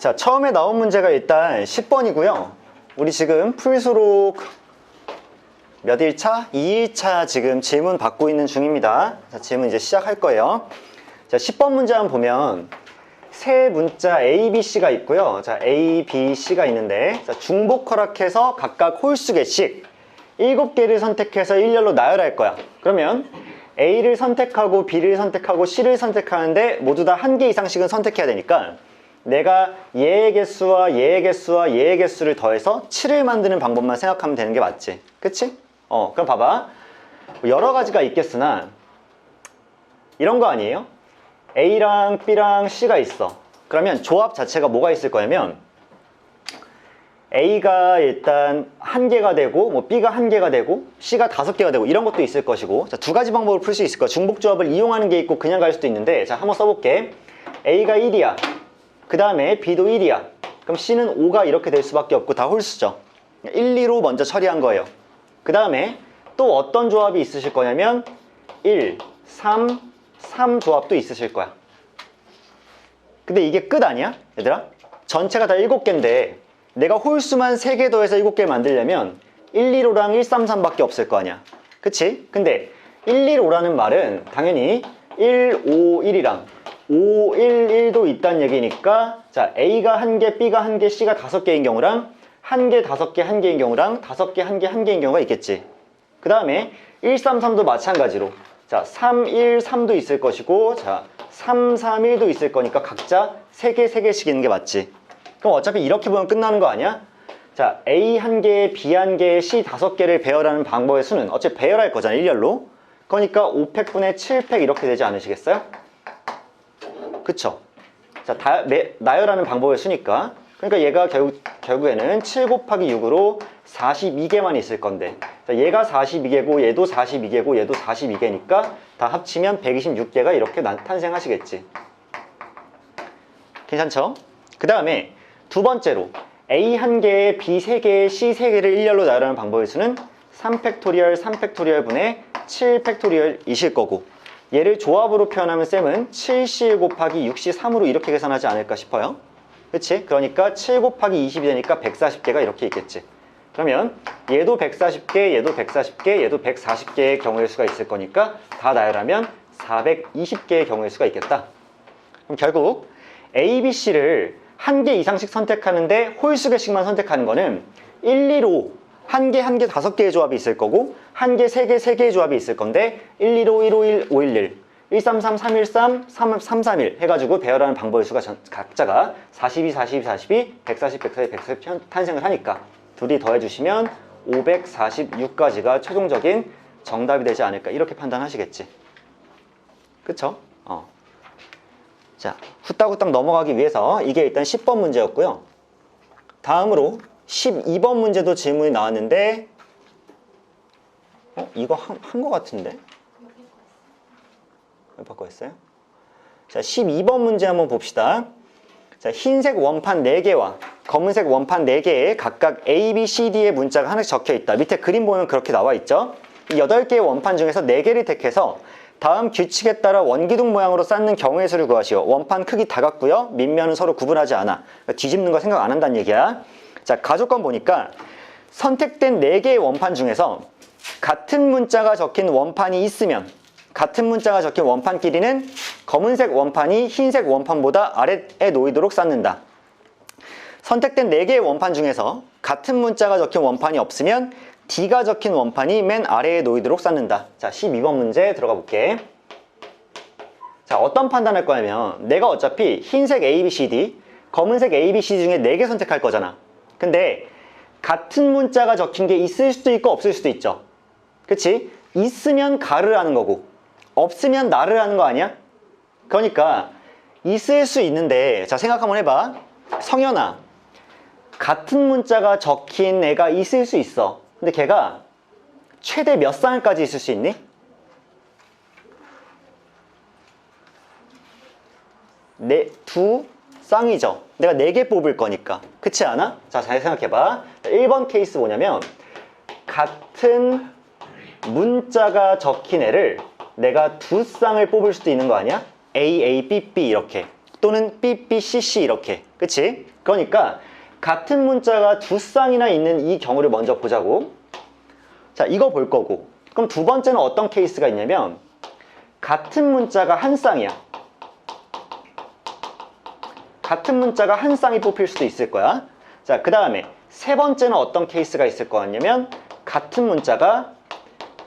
자, 처음에 나온 문제가 일단 10번이고요. 우리 지금 풀수록 몇 일차? 2일차 지금 질문 받고 있는 중입니다. 자, 질문 이제 시작할 거예요. 자, 10번 문제 한번 보면 세 문자 A, B, C가 있고요. 자, A, B, C가 있는데 자, 중복 허락해서 각각 홀수 개씩 7개를 선택해서 일렬로 나열할 거야. 그러면 A를 선택하고 B를 선택하고 C를 선택하는데 모두 다 한 개 이상씩은 선택해야 되니까 내가 얘의 개수와 얘의 개수와 얘의 개수를 더해서 7을 만드는 방법만 생각하면 되는 게 맞지? 그치? 그럼 봐봐. 여러 가지가 있겠으나 이런 거 아니에요? A랑 B랑 C가 있어. 그러면 조합 자체가 뭐가 있을 거냐면 A가 일단 1개가 되고 뭐 B가 1개가 되고 C가 5개가 되고 이런 것도 있을 것이고 자, 두 가지 방법으로 풀 수 있을 거야. 중복조합을 이용하는 게 있고 그냥 갈 수도 있는데 자, 한번 써볼게. A가 1이야. 그 다음에 B도 1이야. 그럼 C는 5가 이렇게 될 수밖에 없고 다 홀수죠. 1, 2로 먼저 처리한 거예요. 그 다음에 또 어떤 조합이 있으실 거냐면 1, 3, 3 조합도 있으실 거야. 근데 이게 끝 아니야? 얘들아? 전체가 다 7개인데 내가 홀수만 3개 더해서 7개를 만들려면 1, 2로랑 1, 3, 3밖에 없을 거 아니야. 그치? 근데 1, 2, 5라는 말은 당연히 1, 5, 1이랑 5, 1, 1도 있다는 얘기니까 자, A가 1개, B가 1개, C가 5개인 경우랑 1개, 5개, 1개인 경우랑 5개, 1개, 1개인 경우가 있겠지. 그 다음에 1, 3, 3도 마찬가지로 자, 3, 1, 3도 있을 것이고 자, 3, 3, 1도 있을 거니까 각자 3개, 3개씩 있는 게 맞지. 그럼 어차피 이렇게 보면 끝나는 거 아니야? 자, A 1개, B 1개, C 5개를 배열하는 방법의 수는 어차피 배열할 거잖아, 일렬로. 그러니까 5팩분의 7팩 이렇게 되지 않으시겠어요? 그쵸? 자, 나열하는 방법의 수니까. 그러니까 얘가 결국에는 7 곱하기 6으로 42개만 있을 건데 자, 얘가 42개고 얘도 42개고 얘도 42개니까 다 합치면 126개가 이렇게 탄생하시겠지. 괜찮죠? 그 다음에 두 번째로 A 1개, B 3개, C 3개를 일렬로 나열하는 방법의 수는 3팩토리얼, 3팩토리얼 분의 7팩토리얼이실 거고 얘를 조합으로 표현하면 쌤은 7C 곱하기 6C 3으로 이렇게 계산하지 않을까 싶어요. 그치? 그러니까 7 곱하기 20이 되니까 140개가 이렇게 있겠지. 그러면 얘도 140개, 얘도 140개, 얘도 140개의 경우일 수가 있을 거니까 다 나열하면 420개의 경우일 수가 있겠다. 그럼 결국 A, B, C를 1개 이상씩 선택하는데 홀수 개씩만 선택하는 거는 1, 2로 1개, 1개, 5개의 조합이 있을 거고 1개, 3개, 3개의 조합이 있을 건데 1, 2로 1, 5, 1, 5, 1, 1 1, 3, 3, 3, 1, 3, 3, 3, 3, 1 해가지고 배열하는 방법의 수가 각자가 42, 42, 42, 140, 140, 140 탄생을 하니까 둘이 더해주시면 546까지가 최종적인 정답이 되지 않을까 이렇게 판단하시겠지. 그쵸? 자, 후딱후딱 넘어가기 위해서 이게 일단 10번 문제였고요. 다음으로 12번 문제도 질문이 나왔는데 이거 한 거 같은데? 왜 바꿔했어요? 자, 12번 문제 한번 봅시다. 자, 흰색 원판 4개와 검은색 원판 4개에 각각 A, B, C, D의 문자가 하나씩 적혀 있다. 밑에 그림 보면 그렇게 나와 있죠? 이 8개의 원판 중에서 4개를 택해서 다음 규칙에 따라 원기둥 모양으로 쌓는 경우의 수를 구하시오. 원판 크기 다 같고요. 밑면은 서로 구분하지 않아. 그러니까 뒤집는 거 생각 안 한다는 얘기야. 자, 가족권 보니까 선택된 4개의 원판 중에서 같은 문자가 적힌 원판이 있으면 같은 문자가 적힌 원판끼리는 검은색 원판이 흰색 원판보다 아래에 놓이도록 쌓는다. 선택된 4개의 원판 중에서 같은 문자가 적힌 원판이 없으면 D가 적힌 원판이 맨 아래에 놓이도록 쌓는다. 자, 12번 문제 들어가 볼게. 자, 어떤 판단할 거냐면 내가 어차피 흰색 A, B, C, D, 검은색 A, B, C 중에 4개 선택할 거잖아. 근데 같은 문자가 적힌 게 있을 수도 있고 없을 수도 있죠. 그치? 있으면 가를 하는 거고 없으면 나를 하는 거 아니야? 그러니까 있을 수 있는데 자, 생각 한번 해봐. 성현아, 같은 문자가 적힌 애가 있을 수 있어. 근데 걔가 최대 몇 쌍까지 있을 수 있니? 두 쌍이죠. 내가 4개 뽑을 거니까. 그렇지 않아? 자, 잘 생각해봐. 1번 케이스 뭐냐면 같은 문자가 적힌 애를 내가 2쌍을 뽑을 수도 있는 거 아니야? A, A, B, B 이렇게. 또는 삐삐CC 이렇게. 그치? 그러니까 같은 문자가 두 쌍이나 있는 이 경우를 먼저 보자고. 자, 이거 볼 거고. 그럼 두 번째는 어떤 케이스가 있냐면 같은 문자가 한 쌍이야. 같은 문자가 한 쌍이 뽑힐 수도 있을 거야. 자, 그 다음에 세 번째는 어떤 케이스가 있을 거 같냐면 같은 문자가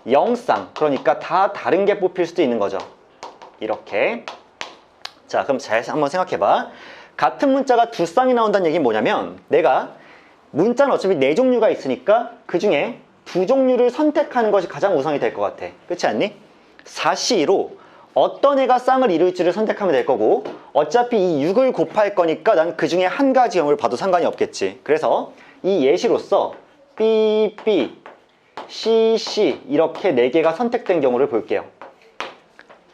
0쌍, 그러니까 다 다른 게 뽑힐 수도 있는 거죠. 이렇게. 자, 그럼 잘 한번 생각해봐. 같은 문자가 두 쌍이 나온다는 얘기는 뭐냐면 내가 문자는 어차피 네 종류가 있으니까 그 중에 두 종류를 선택하는 것이 가장 우선이 될 것 같아. 그렇지 않니? 4C로 어떤 애가 쌍을 이룰지를 선택하면 될 거고 어차피 이 6을 곱할 거니까 난 그 중에 한 가지 경우를 봐도 상관이 없겠지. 그래서 이 예시로서 B, B, C, C 이렇게 4개가 선택된 경우를 볼게요.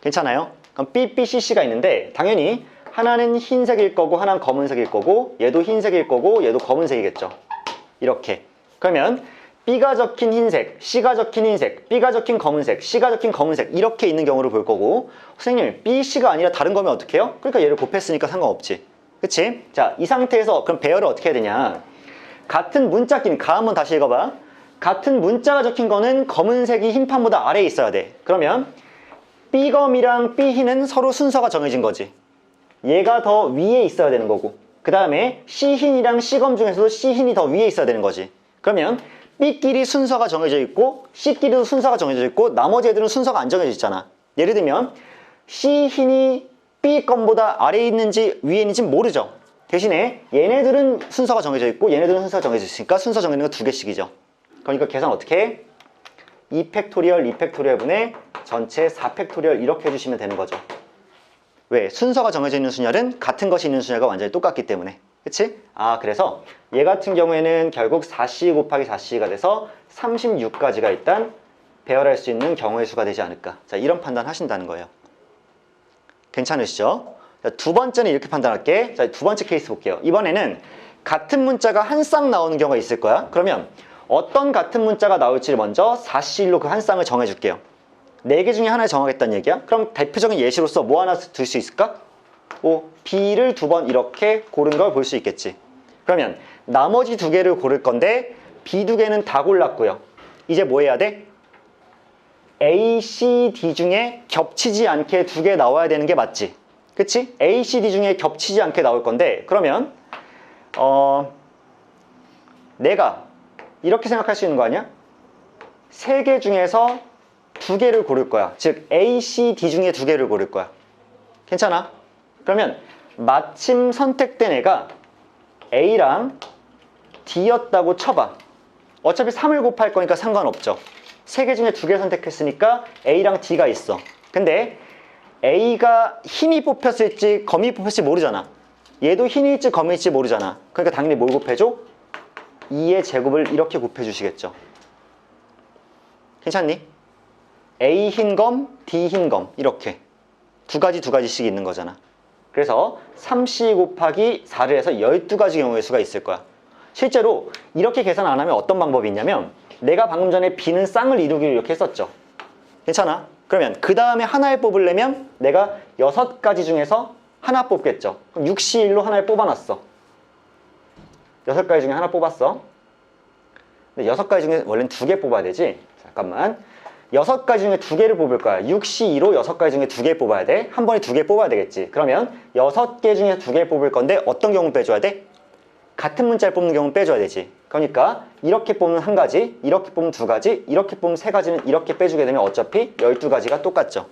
괜찮아요? 그럼 B, B, C, C가 있는데 당연히 하나는 흰색일 거고 하나는 검은색일 거고 얘도 흰색일 거고 얘도 검은색이겠죠. 이렇게. 그러면 B가 적힌 흰색, C가 적힌 흰색, B가 적힌 검은색, C가 적힌 검은색 이렇게 있는 경우를 볼 거고 선생님 B, C가 아니라 다른 거면 어떻게 해요? 그러니까 얘를 곱했으니까 상관없지. 그치? 자, 이 상태에서 그럼 배열을 어떻게 해야 되냐. 같은 문자끼리 가 한번 다시 읽어봐. 같은 문자가 적힌 거는 검은색이 흰판보다 아래에 있어야 돼. 그러면 B검이랑 B흰은 서로 순서가 정해진 거지. 얘가 더 위에 있어야 되는 거고 그 다음에 C흰이랑 C검 중에서도 C흰이 더 위에 있어야 되는 거지. 그러면 B끼리 순서가 정해져 있고 C끼리도 순서가 정해져 있고 나머지 애들은 순서가 안 정해져 있잖아. 예를 들면 C흰이 B검보다 아래에 있는지 위에 있는지 모르죠. 대신에 얘네들은 순서가 정해져 있고 얘네들은 순서가 정해져 있으니까 순서 정해지는 거 2개씩이죠. 그러니까 계산 어떻게 해? 2팩토리얼 2팩토리얼 분의 전체 4팩토리얼 이렇게 해주시면 되는 거죠. 왜? 순서가 정해져 있는 순열은 같은 것이 있는 순열과 완전히 똑같기 때문에. 그치? 아, 그래서 얘 같은 경우에는 결국 4C 곱하기 4C가 돼서 36가지가 일단 배열할 수 있는 경우의 수가 되지 않을까. 자, 이런 판단 하신다는 거예요. 괜찮으시죠? 자, 두 번째는 이렇게 판단할게. 자, 두 번째 케이스 볼게요. 이번에는 같은 문자가 한 쌍 나오는 경우가 있을 거야. 그러면 어떤 같은 문자가 나올지를 먼저 4C1로 그 한 쌍을 정해줄게요. 4개 중에 하나를 정하겠다는 얘기야. 그럼 대표적인 예시로서 뭐 하나 들 수 있을까? B를 2번 이렇게 고른 걸 볼 수 있겠지. 그러면 나머지 2개를 고를 건데 B 2개는 다 골랐고요. 이제 뭐 해야 돼? A, C, D 중에 겹치지 않게 2개 나와야 되는 게 맞지? 그치? A, C, D 중에 겹치지 않게 나올 건데 그러면 내가 이렇게 생각할 수 있는 거 아니야? 3개 중에서 2개를 고를 거야. 즉 A, C, D 중에 2개를 고를 거야. 괜찮아? 그러면 마침 선택된 애가 A랑 D였다고 쳐봐. 어차피 3을 곱할 거니까 상관없죠. 3개 중에 2개 선택했으니까 A랑 D가 있어. 근데 A가 흰이 뽑혔을지 검이 뽑혔을지 모르잖아. 얘도 흰일지 검일지 모르잖아. 그러니까 당연히 뭘 곱해줘? 2의 제곱을 이렇게 곱해주시겠죠. 괜찮니? A 흰검, D 흰검 이렇게 두 가지씩 있는 거잖아. 그래서 3C 곱하기 4를 해서 12가지 경우의 수가 있을 거야. 실제로 이렇게 계산 안 하면 어떤 방법이 있냐면 내가 방금 전에 B는 쌍을 이루기로 이렇게 했었죠. 괜찮아? 그러면 그 다음에 하나를 뽑으려면 내가 6가지 중에서 하나 뽑겠죠. 그럼 6C1로 하나를 뽑아놨어. 6가지 중에 하나 뽑았어. 근데 6가지 중에 원래는 2개 뽑아야 되지. 잠깐만. 6가지 중에 2개를 뽑을 거야. 6C2로 6가지 중에 2개 뽑아야 돼. 한 번에 2개 뽑아야 되겠지. 그러면 6개 중에 2개 뽑을 건데 어떤 경우 빼줘야 돼? 같은 문자를 뽑는 경우는 빼줘야 되지. 그러니까 이렇게 뽑는 한 가지, 이렇게 뽑는 2가지, 이렇게 뽑는 3가지는 이렇게 빼주게 되면 어차피 12가지가 똑같죠.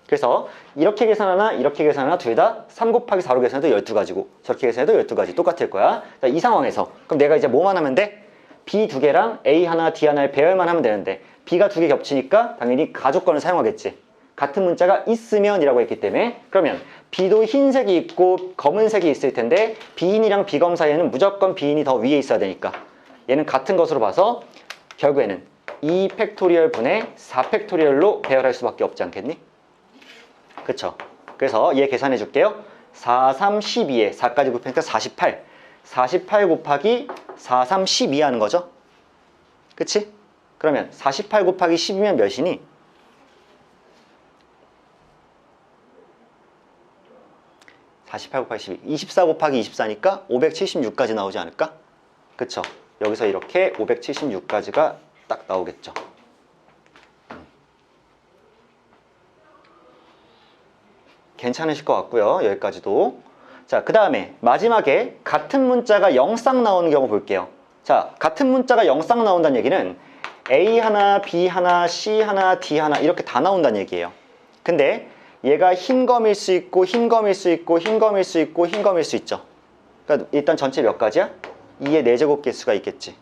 그래서 이렇게 계산하나 이렇게 계산하나 둘 다 3 곱하기 4로 계산해도 12가지고 저렇게 계산해도 12가지 똑같을 거야. 자, 이 상황에서 그럼 내가 이제 뭐만 하면 돼? B 2개랑 A 하나, D 하나의 배열만 하면 되는데 B가 2개 겹치니까 당연히 가족권을 사용하겠지. 같은 문자가 있으면 이라고 했기 때문에 그러면 B도 흰색이 있고 검은색이 있을 텐데 B흰이랑 B검 사이에는 무조건 B흰이 더 위에 있어야 되니까 얘는 같은 것으로 봐서 결국에는 2팩토리얼 분의 4팩토리얼로 배열할 수밖에 없지 않겠니? 그쵸? 그래서 얘 계산해 줄게요. 4, 3, 12에 4까지 곱하니까 48 48 곱하기 4, 3, 12 하는 거죠. 그치? 그러면 48 곱하기 10이면 몇이니? 48 곱하기 12. 24 곱하기 24니까 576까지 나오지 않을까? 그쵸? 여기서 이렇게 576까지가 딱 나오겠죠. 괜찮으실 것 같고요. 여기까지도. 자, 그 다음에 마지막에 같은 문자가 0쌍 나오는 경우 볼게요. 자, 같은 문자가 0쌍 나온다는 얘기는 A 하나, B 하나, C 하나, D 하나 이렇게 다 나온다는 얘기예요. 근데 얘가 흰 검일 수 있고 흰 검일 수 있고 흰 검일 수 있고 흰 검일 수 있죠. 그러니까 일단 전체 몇 가지야? 2의 4제곱 개수가 있겠지.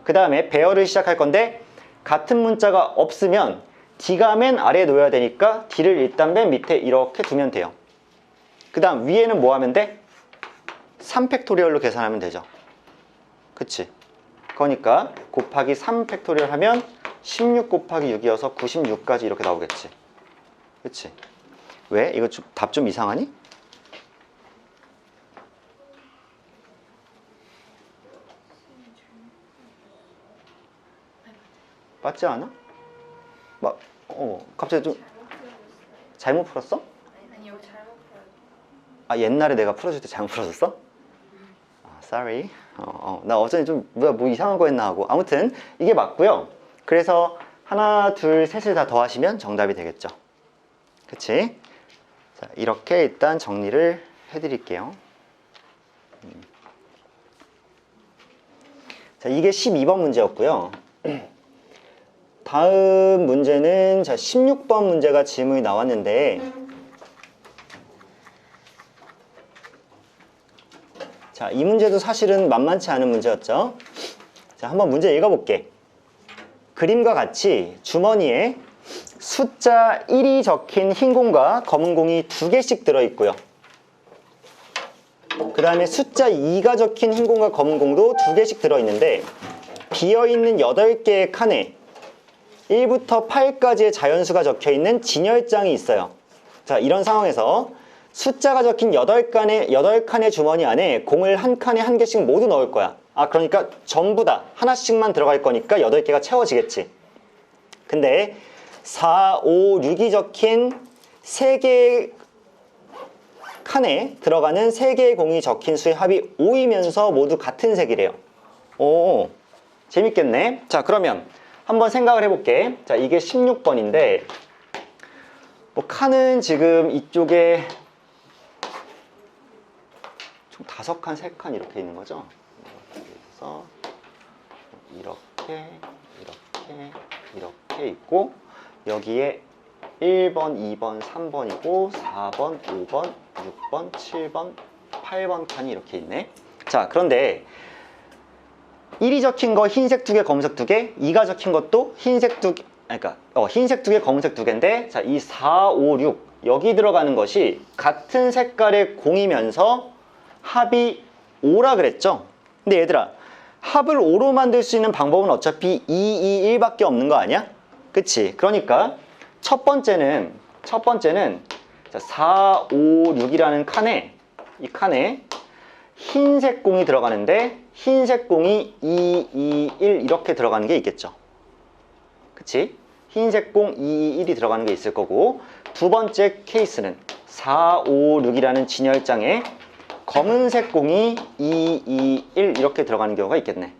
그 다음에 배열을 시작할 건데 같은 문자가 없으면 D가 맨 아래에 놓여야 되니까 D를 일단 맨 밑에 이렇게 두면 돼요. 그 다음 위에는 뭐 하면 돼? 3팩토리얼로 계산하면 되죠. 그치? 그러니까 곱하기 3팩토리얼 하면 16 곱하기 6이어서 96까지 이렇게 나오겠지. 그치? 왜? 이거 답 좀 이상하니? 맞지 않아? 막, 갑자기 좀 잘못 풀었어? 아니요, 잘못 풀었어요. 아, 옛날에 내가 풀어줄 때 잘못 풀어줬어? 아, sorry. 나 어제 좀 뭐 이상한 거 했나 하고. 아무튼 이게 맞고요. 그래서 하나, 둘, 셋을 다 더하시면 정답이 되겠죠. 그치? 자, 이렇게 일단 정리를 해드릴게요. 자, 이게 12번 문제였고요. 다음 문제는 자 16번 문제가 질문이 나왔는데 자, 이 문제도 사실은 만만치 않은 문제였죠. 자, 한번 문제 읽어볼게. 그림과 같이 주머니에 숫자 1이 적힌 흰 공과 검은 공이 2개씩 들어있고요. 그 다음에 숫자 2가 적힌 흰 공과 검은 공도 2개씩 들어있는데 비어있는 8개의 칸에 1부터 8까지의 자연수가 적혀있는 진열장이 있어요. 자, 이런 상황에서 숫자가 적힌 8칸의 주머니 안에 공을 한 칸에 한 개씩 모두 넣을 거야. 그러니까 전부 다 하나씩만 들어갈 거니까 8개가 채워지겠지. 근데 4, 5, 6이 적힌 3개의 칸에 들어가는 3개의 공이 적힌 수의 합이 5이면서 모두 같은 색이래요. 오, 재밌겠네. 자, 그러면 한번 생각을 해볼게. 자, 이게 16번인데 뭐 칸은 지금 이쪽에 총 5칸, 3칸 이렇게 있는 거죠. 그래서 이렇게 있고 여기에 1번, 2번, 3번이고 4번, 5번, 6번, 7번, 8번 칸이 이렇게 있네. 자, 그런데 1이 적힌 거 흰색 2개, 검은색 2개, 2가 적힌 것도 흰색 2개, 흰색 2개, 검은색 2개인데 자, 이 4, 5, 6 여기 들어가는 것이 같은 색깔의 공이면서 합이 5라 그랬죠? 근데 얘들아, 합을 5로 만들 수 있는 방법은 어차피 2, 2, 1밖에 없는 거 아니야? 그치? 그러니까 첫 번째는 자, 4, 5, 6이라는 칸에 이 칸에 흰색 공이 들어가는데 흰색 공이 2, 2, 1 이렇게 들어가는 게 있겠죠. 그치? 흰색 공 2, 2, 1이 들어가는 게 있을 거고 두 번째 케이스는 4, 5, 6이라는 진열장에 검은색 공이 2, 2, 1 이렇게 들어가는 경우가 있겠네.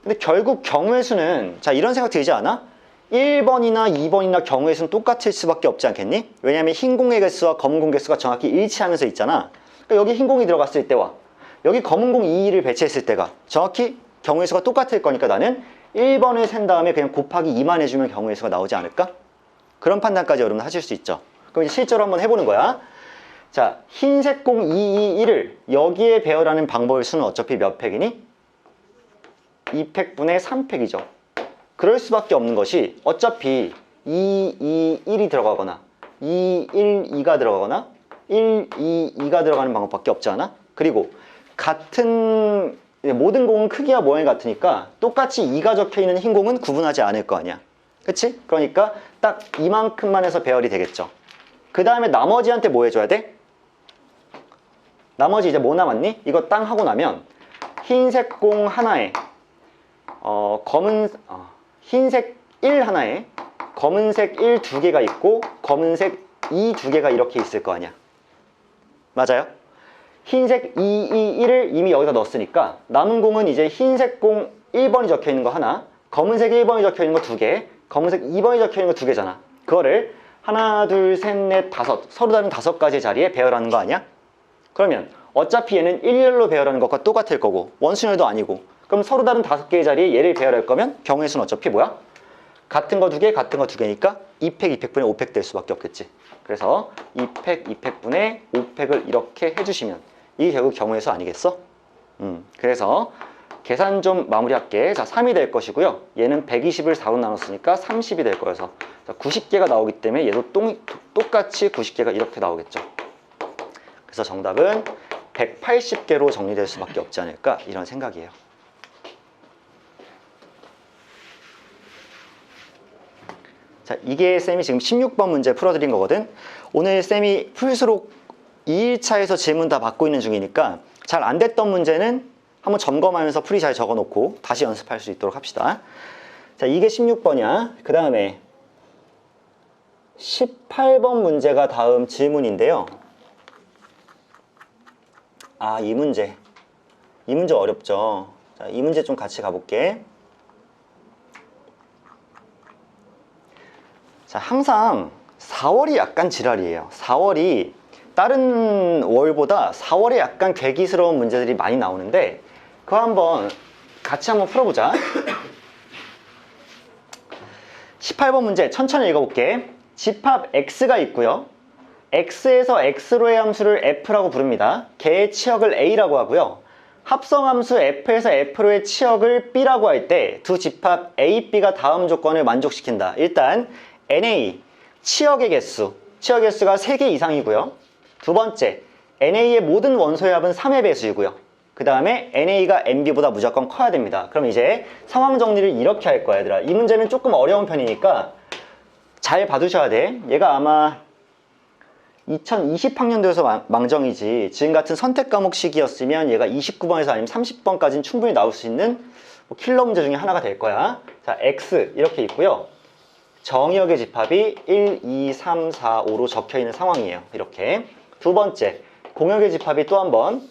근데 결국 경우의 수는 자 이런 생각 들지 않아? 1번이나 2번이나 경우의 수는 똑같을 수밖에 없지 않겠니? 왜냐하면 흰 공의 개수와 검은 공 개수가 정확히 일치하면서 있잖아. 그러니까 여기 흰 공이 들어갔을 때와 여기 검은 공 2, 2를 배치했을 때가 정확히 경우의 수가 똑같을 거니까 나는 1번을 센 다음에 그냥 곱하기 2만 해주면 경우의 수가 나오지 않을까? 그런 판단까지 여러분 하실 수 있죠. 그럼 이제 실제로 한번 해보는 거야. 자, 흰색 공 2, 2, 1을 여기에 배열하는 방법의 수는 어차피 몇 팩이니? 2팩분의 3팩이죠. 그럴 수밖에 없는 것이 어차피 2, 2, 1이 들어가거나 2, 1, 2가 들어가거나 1, 2, 2가 들어가는 방법밖에 없지 않아? 그리고 같은 모든 공은 크기와 모양이 같으니까 똑같이 2가 적혀있는 흰 공은 구분하지 않을 거 아니야. 그치? 그러니까 딱 이만큼만 해서 배열이 되겠죠. 그 다음에 나머지한테 뭐 해줘야 돼? 나머지 이제 뭐 남았니? 이거 땅 하고 나면 흰색 공 하나에 흰색 1 하나에 검은색 1 2개가 있고 검은색 2 2개가 이렇게 있을 거 아니야. 맞아요? 흰색 2, 2, 1을 이미 여기다 넣었으니까 남은 공은 이제 흰색 공 1번이 적혀 있는 거 하나, 검은색 1번이 적혀 있는 거 2개, 검은색 2번이 적혀 있는 거 2개잖아. 그거를 하나, 둘, 셋, 넷, 다섯, 서로 다른 5가지 자리에 배열하는 거 아니야? 그러면 어차피 얘는 일렬로 배열하는 것과 똑같을 거고 원순열도 아니고, 그럼 서로 다른 5개의 자리에 얘를 배열할 거면 경우의 수는 어차피 뭐야? 같은 거 2개, 같은 거 2개니까 2팩, 2팩분의 5팩 될 수밖에 없겠지. 그래서 2팩, 2팩분의 5팩을 이렇게 해주시면 이게 결국 경우의 수 아니겠어? 그래서 계산 좀 마무리할게. 자, 3이 될 것이고요. 얘는 120을 4로 나눴으니까 30이 될 거여서 90개가 나오기 때문에 얘도 똑같이 90개가 이렇게 나오겠죠. 그래서 정답은 180개로 정리될 수밖에 없지 않을까, 이런 생각이에요. 자, 이게 쌤이 지금 16번 문제 풀어드린 거거든. 오늘 쌤이 풀수록 2일차에서 질문 다 받고 있는 중이니까 잘 안 됐던 문제는 한번 점검하면서 풀이 잘 적어놓고 다시 연습할 수 있도록 합시다. 자, 이게 16번이야. 그 다음에 18번 문제가 다음 질문인데요. 아, 이 문제 어렵죠. 자, 이 문제 좀 같이 가볼게. 자, 항상 4월이 약간 지랄이에요. 4월이 다른 월보다 4월에 약간 괴기스러운 문제들이 많이 나오는데 그거 한번 같이 한번 풀어보자. 18번 문제 천천히 읽어볼게. 집합 x가 있고요. x에서 x로의 함수를 f라고 부릅니다. 걔의 치역을 a라고 하고요. 합성함수 f에서 f로의 치역을 b라고 할 때 두 집합 a, b가 다음 조건을 만족시킨다. 일단 NA, 치역의 개수, 치역 개수가 3개 이상이고요. 두 번째, NA의 모든 원소의 합은 3의 배수이고요. 그 다음에 NA가 NB보다 무조건 커야 됩니다. 그럼 이제 상황 정리를 이렇게 할 거야, 얘들아. 이 문제는 조금 어려운 편이니까 잘 봐두셔야 돼. 얘가 아마 2020학년도에서 망정이지, 지금 같은 선택 과목식이었으면 얘가 29번에서 아니면 30번까지는 충분히 나올 수 있는 킬러 문제 중에 하나가 될 거야. 자, X 이렇게 있고요. 정의역의 집합이 1, 2, 3, 4, 5로 적혀 있는 상황이에요. 이렇게. 두 번째, 공역의 집합이 또 한 번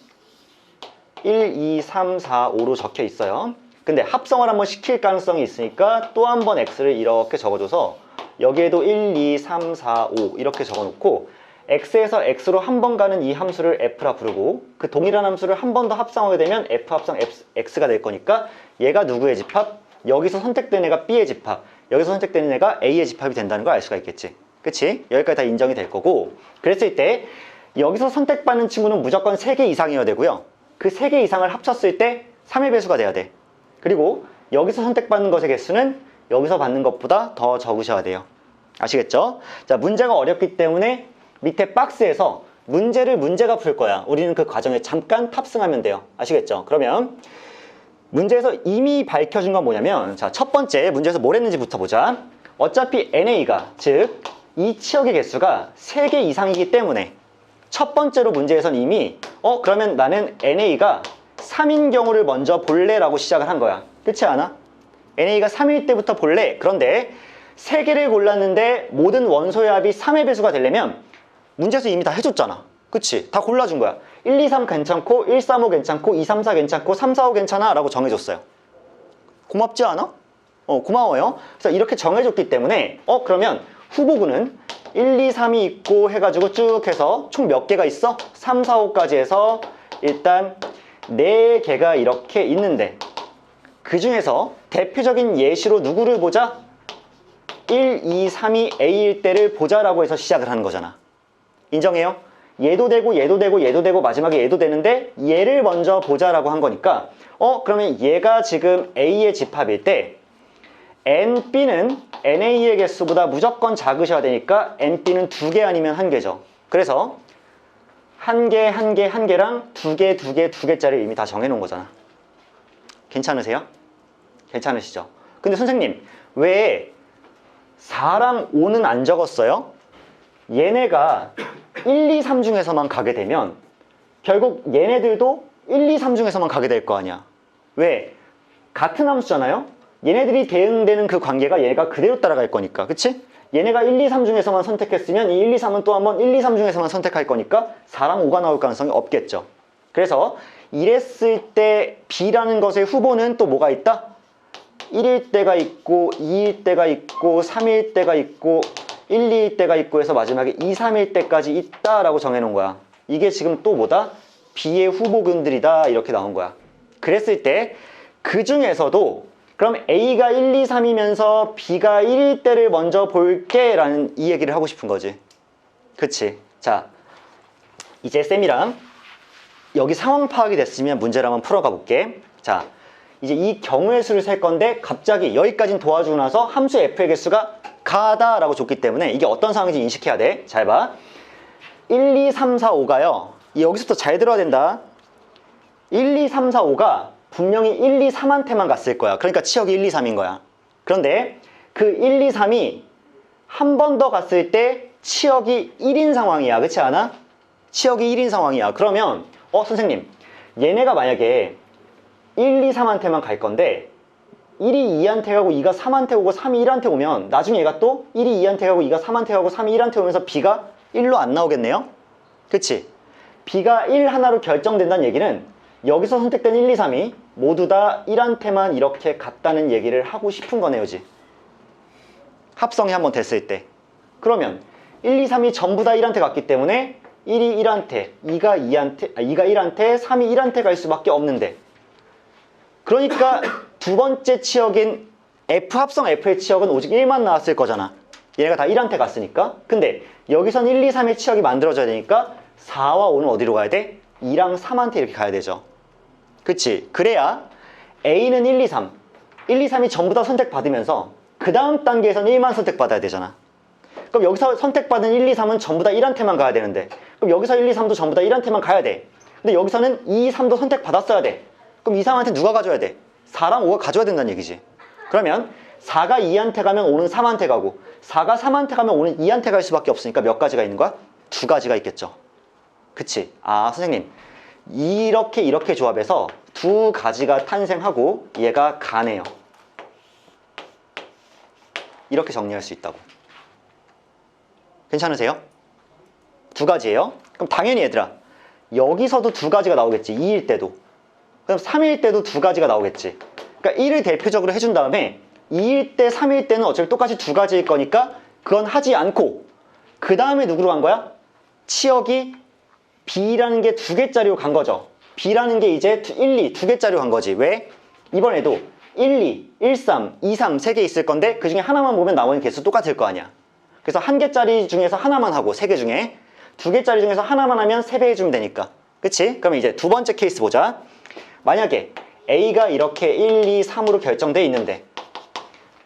1, 2, 3, 4, 5로 적혀 있어요. 근데 합성을 한번 시킬 가능성이 있으니까 또 한 번 X를 이렇게 적어줘서 여기에도 1, 2, 3, 4, 5 이렇게 적어놓고 X에서 X로 한 번 가는 이 함수를 F라 부르고 그 동일한 함수를 한 번 더 합성하게 되면 F 합성 X가 될 거니까 얘가 누구의 집합? 여기서 선택된 애가 B의 집합, 여기서 선택되는 애가 A의 집합이 된다는 걸 알 수가 있겠지. 그치? 여기까지 다 인정이 될 거고, 그랬을 때 여기서 선택받는 친구는 무조건 3개 이상이어야 되고요. 그 3개 이상을 합쳤을 때 3의 배수가 돼야 돼. 그리고 여기서 선택받는 것의 개수는 여기서 받는 것보다 더 적으셔야 돼요. 아시겠죠? 자, 문제가 어렵기 때문에 밑에 박스에서 문제가 풀 거야. 우리는 그 과정에 잠깐 탑승하면 돼요. 아시겠죠? 그러면 문제에서 이미 밝혀준 건 뭐냐면, 자, 첫 번째 문제에서 뭘 했는지부터 보자. 어차피 NA가, 즉 이 치역의 개수가 3개 이상이기 때문에 첫 번째로 문제에서는 이미 그러면 나는 NA가 3인 경우를 먼저 볼래? 라고 시작을 한 거야. 그렇지 않아? NA가 3일 때부터 볼래? 그런데 3개를 골랐는데 모든 원소의 합이 3의 배수가 되려면 문제에서 이미 다 해줬잖아. 그치? 다 골라준 거야. 1, 2, 3 괜찮고 1, 3, 5 괜찮고 2, 3, 4 괜찮고 3, 4, 5 괜찮아 라고 정해줬어요. 고맙지 않아? 고마워요. 그래서 이렇게 정해줬기 때문에 그러면 후보군은 1, 2, 3이 있고 해가지고 쭉 해서 총 몇 개가 있어? 3, 4, 5까지 해서 일단 4개가 이렇게 있는데 그 중에서 대표적인 예시로 누구를 보자? 1, 2, 3이 A일 때를 보자라고 해서 시작을 하는 거잖아. 인정해요? 얘도 되고 얘도 되고 얘도 되고 마지막에 얘도 되는데 얘를 먼저 보자라고 한 거니까 그러면 얘가 지금 A의 집합일 때 NB는 NA의 개수보다 무조건 작으셔야 되니까 NB는 2개 아니면 1개죠. 그래서 1개, 1개, 1개랑 2개, 2개, 2개짜리 이미 다 정해놓은 거잖아. 괜찮으세요? 괜찮으시죠? 근데 선생님, 왜 4랑 5는 안 적었어요? 얘네가 1, 2, 3 중에서만 가게 되면 결국 얘네들도 1, 2, 3 중에서만 가게 될 거 아니야. 왜? 같은 함수잖아요? 얘네들이 대응되는 그 관계가 얘가 그대로 따라갈 거니까. 그치? 얘네가 1, 2, 3 중에서만 선택했으면 이 1, 2, 3은 또 한번 1, 2, 3 중에서만 선택할 거니까 4랑 5가 나올 가능성이 없겠죠. 그래서 이랬을 때 B라는 것의 후보는 또 뭐가 있다? 1일 때가 있고 2일 때가 있고 3일 때가 있고 1, 2일 때가 있고 해서 마지막에 2, 3일 때까지 있다라고 정해놓은 거야. 이게 지금 또 뭐다? B의 후보군들이다 이렇게 나온 거야. 그랬을 때 그 중에서도 그럼 A가 1, 2, 3이면서 B가 1일 때를 먼저 볼게 라는 이 얘기를 하고 싶은 거지. 그치? 자, 이제 쌤이랑 여기 상황 파악이 됐으면 문제를 한번 풀어가 볼게. 자, 이제 이 경우의 수를 셀 건데 갑자기 여기까지는 도와주고 나서 함수 f의 개수가 가다 라고 줬기 때문에 이게 어떤 상황인지 인식해야 돼. 잘 봐. 1, 2, 3, 4, 5가요. 여기서부터 잘 들어야 된다. 1, 2, 3, 4, 5가 분명히 1, 2, 3한테만 갔을 거야. 그러니까 치역이 1, 2, 3인 거야. 그런데 그 1, 2, 3이 한 번 더 갔을 때 치역이 1인 상황이야. 그렇지 않아? 치역이 1인 상황이야. 그러면 선생님 얘네가 만약에 1, 2, 3한테만 갈 건데 1이 2한테 가고 2가 3한테 오고 3이 1한테 오면 나중에 얘가 또 1이 2한테 가고 2가 3한테 가고 3이 1한테 오면서 B가 1로 안 나오겠네요? 그치? B가 1 하나로 결정된다는 얘기는 여기서 선택된 1, 2, 3이 모두 다 1한테만 이렇게 갔다는 얘기를 하고 싶은 거네요, 지. 합성이 한번 됐을 때. 그러면 1, 2, 3이 전부 다 1한테 갔기 때문에 1이 1한테, 2가 1한테, 3이 1한테 갈 수밖에 없는데. 그러니까 두 번째 치역인 F 합성 F의 치역은 오직 1만 나왔을 거잖아. 얘네가 다 1한테 갔으니까. 근데 여기선 1, 2, 3의 치역이 만들어져야 되니까 4와 5는 어디로 가야 돼? 2랑 3한테 이렇게 가야 되죠. 그치? 그래야 A는 1, 2, 3 1, 2, 3이 전부 다 선택받으면서 그 다음 단계에서는 1만 선택받아야 되잖아. 그럼 여기서 선택받은 1, 2, 3은 전부 다 1한테만 가야 되는데 그럼 여기서 1, 2, 3도 전부 다 1한테만 가야 돼. 근데 여기서는 2, 3도 선택받았어야 돼. 그럼 2, 3한테 누가 가져야 돼? 4랑 5가 가져야 된다는 얘기지. 그러면 4가 2한테 가면 5는 3한테 가고 4가 3한테 가면 5는 2한테 갈 수밖에 없으니까 몇 가지가 있는 거야? 두 가지가 있겠죠. 그치? 선생님 이렇게 조합해서 두 가지가 탄생하고 얘가 가네요. 이렇게 정리할 수 있다고. 괜찮으세요? 두 가지예요. 그럼 당연히 얘들아 여기서도 두 가지가 나오겠지. 2일 때도. 그럼 3일 때도 두 가지가 나오겠지. 그러니까 1을 대표적으로 해준 다음에 2일 때, 3일 때는 어차피 똑같이 두 가지일 거니까 그건 하지 않고 그 다음에 누구로 간 거야? 치역이 B라는 게 두 개짜리로 간 거죠. B라는 게 이제 1, 2 두 개짜리로 간 거지. 왜? 이번에도 1, 2, 1, 3, 2, 3 세 개 있을 건데 그 중에 하나만 보면 나머지 개수 똑같을 거 아니야. 그래서 한 개짜리 중에서 하나만 하고 세 개 중에 두 개짜리 중에서 하나만 하면 세 배 해주면 되니까. 그치? 그럼 이제 두 번째 케이스 보자. 만약에 A가 이렇게 1, 2, 3으로 결정돼 있는데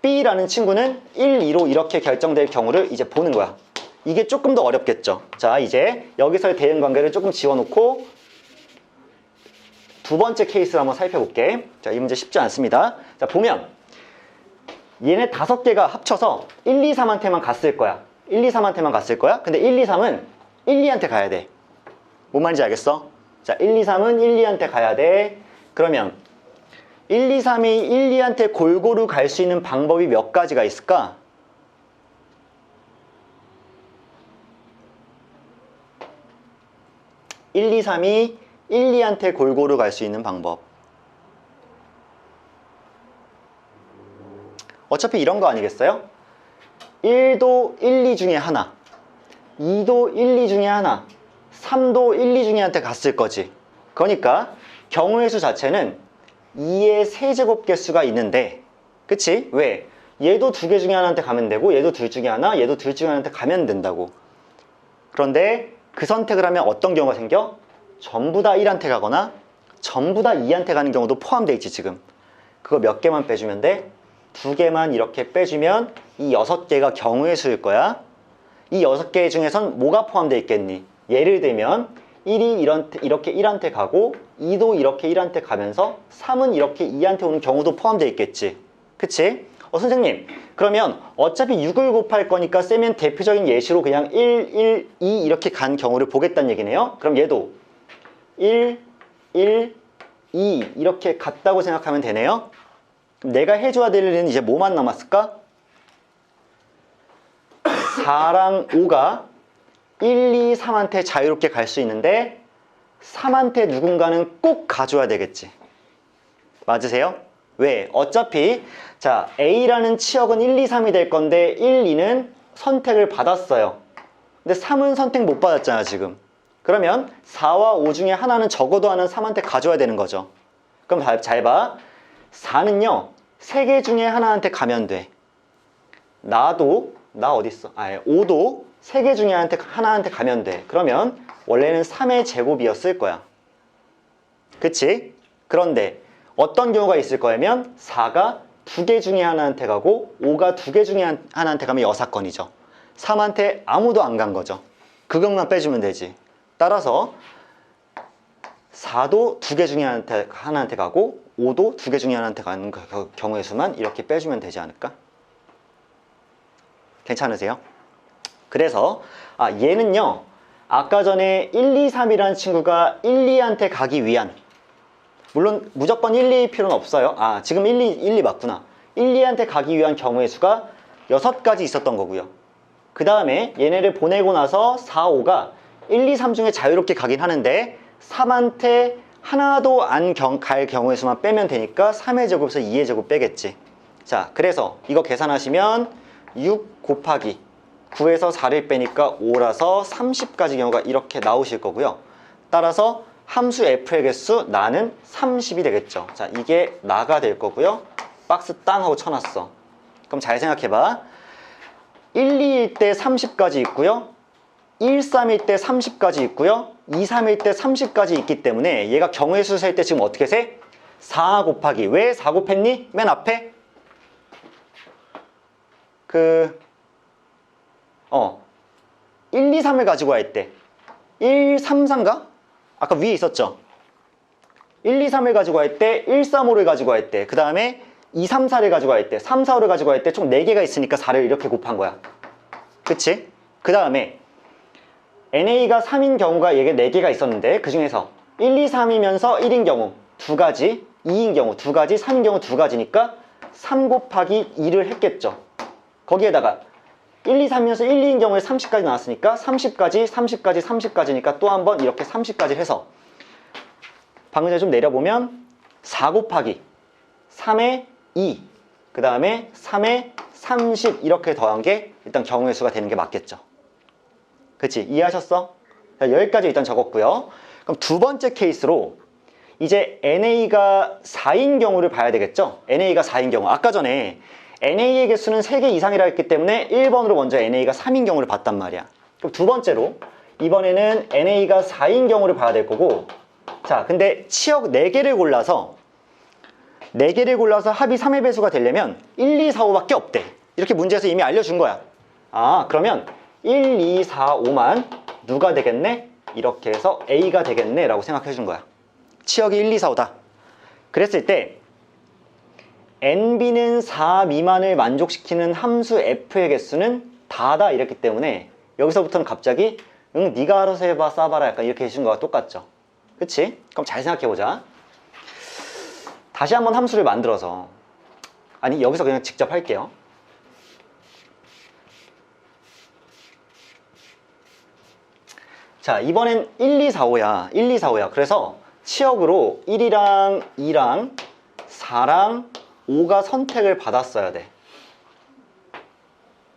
B라는 친구는 1, 2로 이렇게 결정될 경우를 이제 보는 거야. 이게 조금 더 어렵겠죠. 자, 이제 여기서의 대응 관계를 조금 지워놓고 두 번째 케이스를 한번 살펴볼게. 자, 이 문제 쉽지 않습니다. 자, 보면 얘네 5개가 합쳐서 1, 2, 3한테만 갔을 거야. 1, 2, 3한테만 갔을 거야. 근데 1, 2, 3은 1, 2한테 가야 돼. 뭔 말인지 알겠어? 자, 1, 2, 3은 1, 2한테 가야 돼. 그러면 1, 2, 3이 1, 2한테 골고루 갈 수 있는 방법이 몇 가지가 있을까? (1, 2, 3이 1, 2한테 골고루 갈 수 있는 방법). 어차피 이런 거 아니겠어요? 1도 1, 2 중에 하나, 2도 1, 2 중에 하나, 3도 1, 2 중에 한테 갔을 거지. 그러니까 경우의 수 자체는 2의 세제곱 개수가 있는데, 그치? 왜? 얘도 두 개 중에 하나한테 가면 되고 얘도 둘 중에 하나, 얘도 둘 중에 하나한테 가면 된다고. 그런데 그 선택을 하면 어떤 경우가 생겨? 전부 다 1한테 가거나 전부 다 2한테 가는 경우도 포함되어 있지 지금. 그거 몇 개만 빼주면 돼? 2개만 이렇게 빼주면 이 6개가 경우의 수일 거야. 이 6개 중에선 뭐가 포함되어 있겠니? 예를 들면 1이 이렇게 1한테 가고 2도 이렇게 1한테 가면서 3은 이렇게 2한테 오는 경우도 포함되어 있겠지. 그치? 선생님 그러면 어차피 6을 곱할 거니까 쌤은 대표적인 예시로 그냥 1, 1, 2 이렇게 간 경우를 보겠다는 얘기네요. 그럼 얘도 1, 1, 2 이렇게 갔다고 생각하면 되네요. 그럼 내가 해줘야 될 일은 이제 뭐만 남았을까? 4랑 5가 1, 2, 3한테 자유롭게 갈 수 있는데 3한테 누군가는 꼭 가줘야 되겠지. 맞으세요? 왜? 어차피 자 A라는 치역은 1, 2, 3이 될 건데 1, 2는 선택을 받았어요. 근데 3은 선택 못 받았잖아 지금. 그러면 4와 5 중에 하나는 적어도 하나는 3한테 가져야 되는 거죠. 그럼 잘 봐. 4는요 3개 중에 하나한테 가면 돼. 나 어딨어? 5도 3개 중에 하나한테 가면 돼. 그러면 원래는 3의 제곱이었을 거야. 그치? 그런데 어떤 경우가 있을 거냐면 4가 2개 중에 하나한테 가고 5가 2개 중에 하나한테 가면 여사건이죠. 3한테 아무도 안 간 거죠. 그것만 빼주면 되지. 따라서 4도 2개 중에 하나한테 가고 5도 2개 중에 하나한테 가는 경우의 수만 이렇게 빼주면 되지 않을까? 괜찮으세요? 그래서 얘는요 아까 전에 1, 2, 3이라는 친구가 1, 2한테 가기 위한, 물론 무조건 1, 2일 필요는 없어요. 지금 1, 2 맞구나. 1, 2한테 가기 위한 경우의 수가 6가지 있었던 거고요. 그 다음에 얘네를 보내고 나서 4, 5가 1, 2, 3 중에 자유롭게 가긴 하는데 3한테 하나도 안 갈 경우의 수만 빼면 되니까 3의 제곱에서 2의 제곱 빼겠지. 자, 그래서 이거 계산하시면 6 곱하기 9에서 4를 빼니까 5라서 30가지 경우가 이렇게 나오실 거고요. 따라서 함수 f의 개수 나는 30이 되겠죠. 자, 이게 나가 될 거고요. 박스 땅 하고 쳐놨어. 그럼 잘 생각해봐. 1, 2일 때 30까지 있고요. 1, 3일 때 30까지 있고요. 2, 3일 때 30까지 있기 때문에 얘가 경우의 수 셀 때 지금 어떻게 세? 4 곱하기. 왜 4 곱했니? 맨 앞에 1, 2, 3을 가지고 할 때 1, 3, 4인가? 아까 위에 있었죠? 1, 2, 3을 가지고 할 때 1, 3, 5를 가지고 할 때 그 다음에 2, 3, 4를 가지고 할 때 3, 4, 5를 가지고 할 때 총 4개가 있으니까 4를 이렇게 곱한 거야. 그치? 그 다음에 NA가 3인 경우가 얘가 4개가 있었는데 그 중에서 1, 2, 3이면서 1인 경우 2가지, 2인 경우 2가지, 3인 경우 2가지니까 3 곱하기 2를 했겠죠. 거기에다가 1, 2, 3이면서 1, 2인 경우에 30까지 나왔으니까 30까지, 30까지, 30까지니까 또 한 번 이렇게 30까지 해서 방금 전에 좀 내려보면 4 곱하기 3의 2, 그 다음에 3의 30 이렇게 더한 게 일단 경우의 수가 되는 게 맞겠죠. 그치? 이해하셨어? 자, 여기까지 일단 적었고요. 그럼 두 번째 케이스로 이제 NA가 4인 경우를 봐야 되겠죠? NA가 4인 경우. 아까 전에 NA의 개수는 3개 이상이라 했기 때문에 1번으로 먼저 NA가 3인 경우를 봤단 말이야. 그럼 두 번째로 이번에는 NA가 4인 경우를 봐야 될 거고, 자, 근데 치역 4개를 골라서 합이 3의 배수가 되려면 1, 2, 4, 5밖에 없대. 이렇게 문제에서 이미 알려준 거야. 그러면 1, 2, 4, 5만 누가 되겠네? 이렇게 해서 A가 되겠네 라고 생각해 준 거야. 치역이 1, 2, 4, 5다. 그랬을 때 NB는 4 미만을 만족시키는 함수 F의 개수는 다다 이랬기 때문에 여기서부터는 갑자기 네가 알아서 해봐 싸봐라 약간 이렇게 해준 거와 똑같죠. 그치? 그럼 잘 생각해보자. 다시 한번 함수를 만들어서, 여기서 그냥 직접 할게요. 자, 이번엔 1, 2, 4, 5야. 1, 2, 4, 5야. 그래서 치역으로 1이랑 2랑 4랑 5가 선택을 받았어야 돼.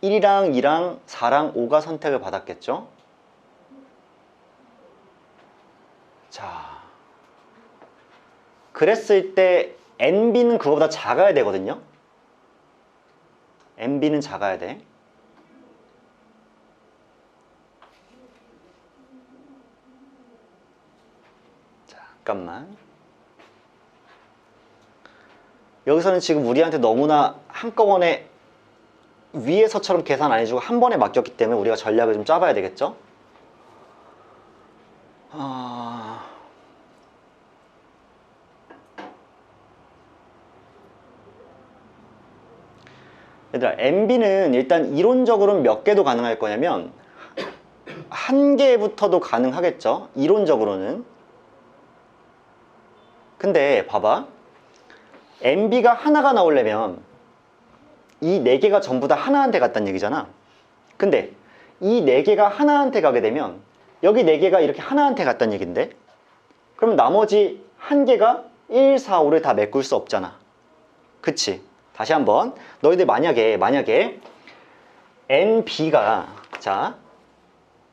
1이랑 2랑 4랑 5가 선택을 받았겠죠? 자, 그랬을 때 NB는 그거보다 작아야 되거든요. NB는 작아야 돼. 잠깐만. 여기서는 지금 우리한테 너무나 한꺼번에 위에서처럼 계산 안 해주고 한 번에 맡겼기 때문에 우리가 전략을 좀 짜봐야 되겠죠? 얘들아, NB는 일단 이론적으로는 몇 개도 가능할 거냐면 한 개부터도 가능하겠죠? 이론적으로는. 근데 봐봐. MB가 하나가 나오려면 이 4개가 전부 다 하나한테 갔다는 얘기잖아. 근데 이 4개가 하나한테 가게 되면 여기 4개가 이렇게 하나한테 갔다는 얘긴데, 그럼 나머지 1개가 1, 4, 5를 다 메꿀 수 없잖아. 그치? 다시 한번 너희들 만약에 NB가 자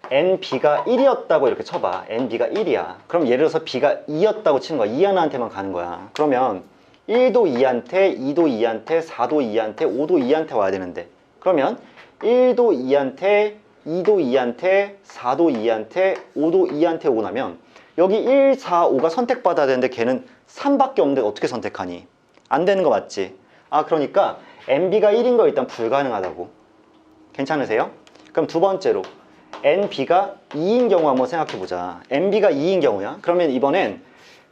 NB가 1이었다고 이렇게 쳐봐. NB가 1이야. 그럼 예를 들어서 B가 2였다고 치는 거야. 2 하나한테만 가는 거야. 그러면 1도 2한테, 2도 2한테, 4도 2한테, 5도 2한테 와야 되는데, 그러면 1도 2한테, 2도 2한테, 4도 2한테, 5도 2한테 오고 나면 여기 1, 4, 5가 선택받아야 되는데 걔는 3밖에 없는데 어떻게 선택하니? 안 되는 거 맞지? 아, 그러니까 NB가 1인 거 일단 불가능하다고. 괜찮으세요? 그럼 두 번째로 NB가 2인 경우 한번 생각해보자. NB가 2인 경우야. 그러면 이번엔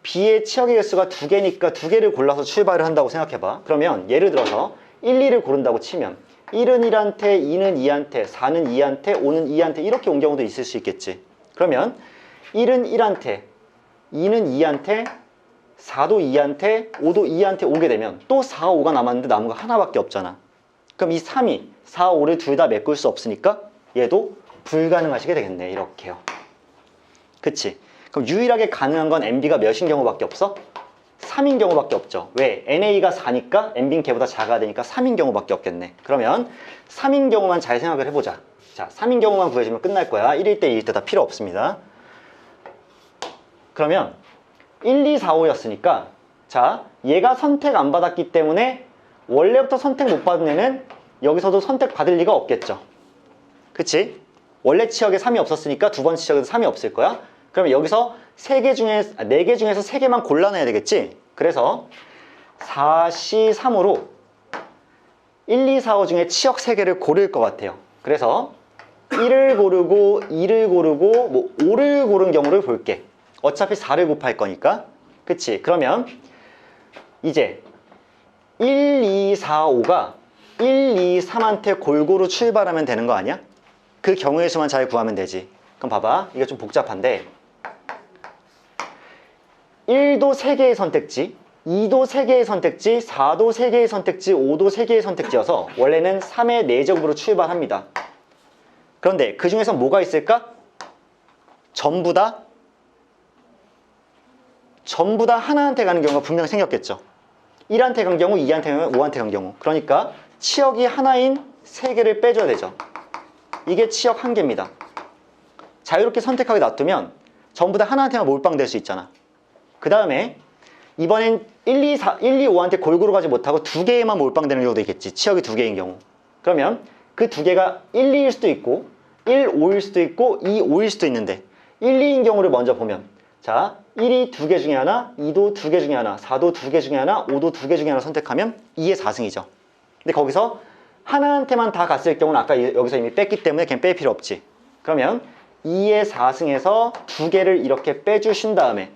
B의 치역의 개수가 2개니까 2개를 골라서 출발을 한다고 생각해봐. 그러면 예를 들어서 1, 2를 고른다고 치면 1은 1한테, 2는 2한테, 4는 2한테, 5는 2한테 이렇게 온 경우도 있을 수 있겠지. 그러면 1은 1한테, 2는 2한테, 4도 2한테, 5도 2한테 오게 되면 또 4, 5가 남았는데 남은 거 하나밖에 없잖아. 그럼 이 3이 4, 5를 둘 다 메꿀 수 없으니까 얘도 불가능하시게 되겠네. 이렇게요. 그치? 그럼 유일하게 가능한 건 NB가 몇인 경우밖에 없어? 3인 경우밖에 없죠. 왜? NA가 4니까 NB는 걔보다 작아야 되니까 3인 경우밖에 없겠네. 그러면 3인 경우만 잘 생각을 해보자. 자, 3인 경우만 구해주면 끝날 거야. 1일 때, 2일 때 다 필요 없습니다. 그러면 1, 2, 4, 5였으니까 자, 얘가 선택 안 받았기 때문에 원래부터 선택 못 받은 애는 여기서도 선택 받을 리가 없겠죠. 그치? 원래 치역에 3이 없었으니까 두 번째 치역에도 3이 없을 거야. 그러면 여기서 4개 중에서 3개만 골라내야 되겠지? 그래서 4C, 3으로 1, 2, 4, 5 중에 치역 3개를 고를 것 같아요. 그래서 1을 고르고 2를 고르고 뭐 5를 고른 경우를 볼게. 어차피 4를 곱할 거니까. 그치? 그러면 이제 1, 2, 4, 5가 1, 2, 3한테 골고루 출발하면 되는 거 아니야? 그 경우의 수만 잘 구하면 되지. 그럼 봐봐. 이게 좀 복잡한데 1도 3개의 선택지, 2도 3개의 선택지, 4도 3개의 선택지, 5도 3개의 선택지여서 원래는 3의 4제곱으로 출발합니다. 그런데 그 중에서 뭐가 있을까? 전부 다 하나한테 가는 경우가 분명히 생겼겠죠. 1한테 간 경우, 2한테 간 경우, 5한테 간 경우. 그러니까 치역이 하나인 3개를 빼줘야 되죠. 이게 치역 1개입니다. 자유롭게 선택하게 놔두면 전부 다 하나한테만 몰빵될 수 있잖아. 그 다음에 이번엔 1, 2, 5한테 골고루 가지 못하고 2개에만 몰빵되는 경우도 있겠지. 치역이 2개인 경우. 그러면 그 2개가 1, 2일 수도 있고 1, 5일 수도 있고 2, 5일 수도 있는데 1, 2인 경우를 먼저 보면 자, 1이 2개 중에 하나, 2도 2개 중에 하나, 4도 2개 중에 하나, 5도 2개 중에 하나 선택하면 2의 4승이죠. 근데 거기서 하나한테만 다 갔을 경우는 아까 여기서 이미 뺐기 때문에 그냥 뺄 필요 없지. 그러면 2의 4승에서 2개를 이렇게 빼주신 다음에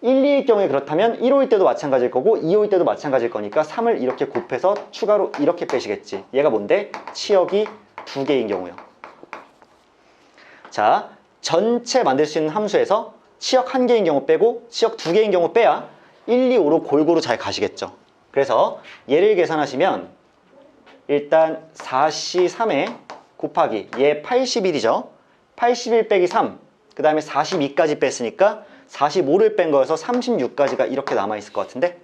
1, 2일 경우에 그렇다면 1호일 때도 마찬가지일 거고 2호일 때도 마찬가지일 거니까 3을 이렇게 곱해서 추가로 이렇게 빼시겠지. 얘가 뭔데? 치역이 2개인 경우요. 자, 전체 만들 수 있는 함수에서 치역 1개인 경우 빼고 치역 2개인 경우 빼야 1, 2, 5로 골고루 잘 가시겠죠. 그래서 얘를 계산하시면 일단 4C3에 곱하기 얘 81이죠. 81 빼기 3, 그 다음에 42까지 뺐으니까 45를 뺀 거여서 36까지가 이렇게 남아있을 것 같은데,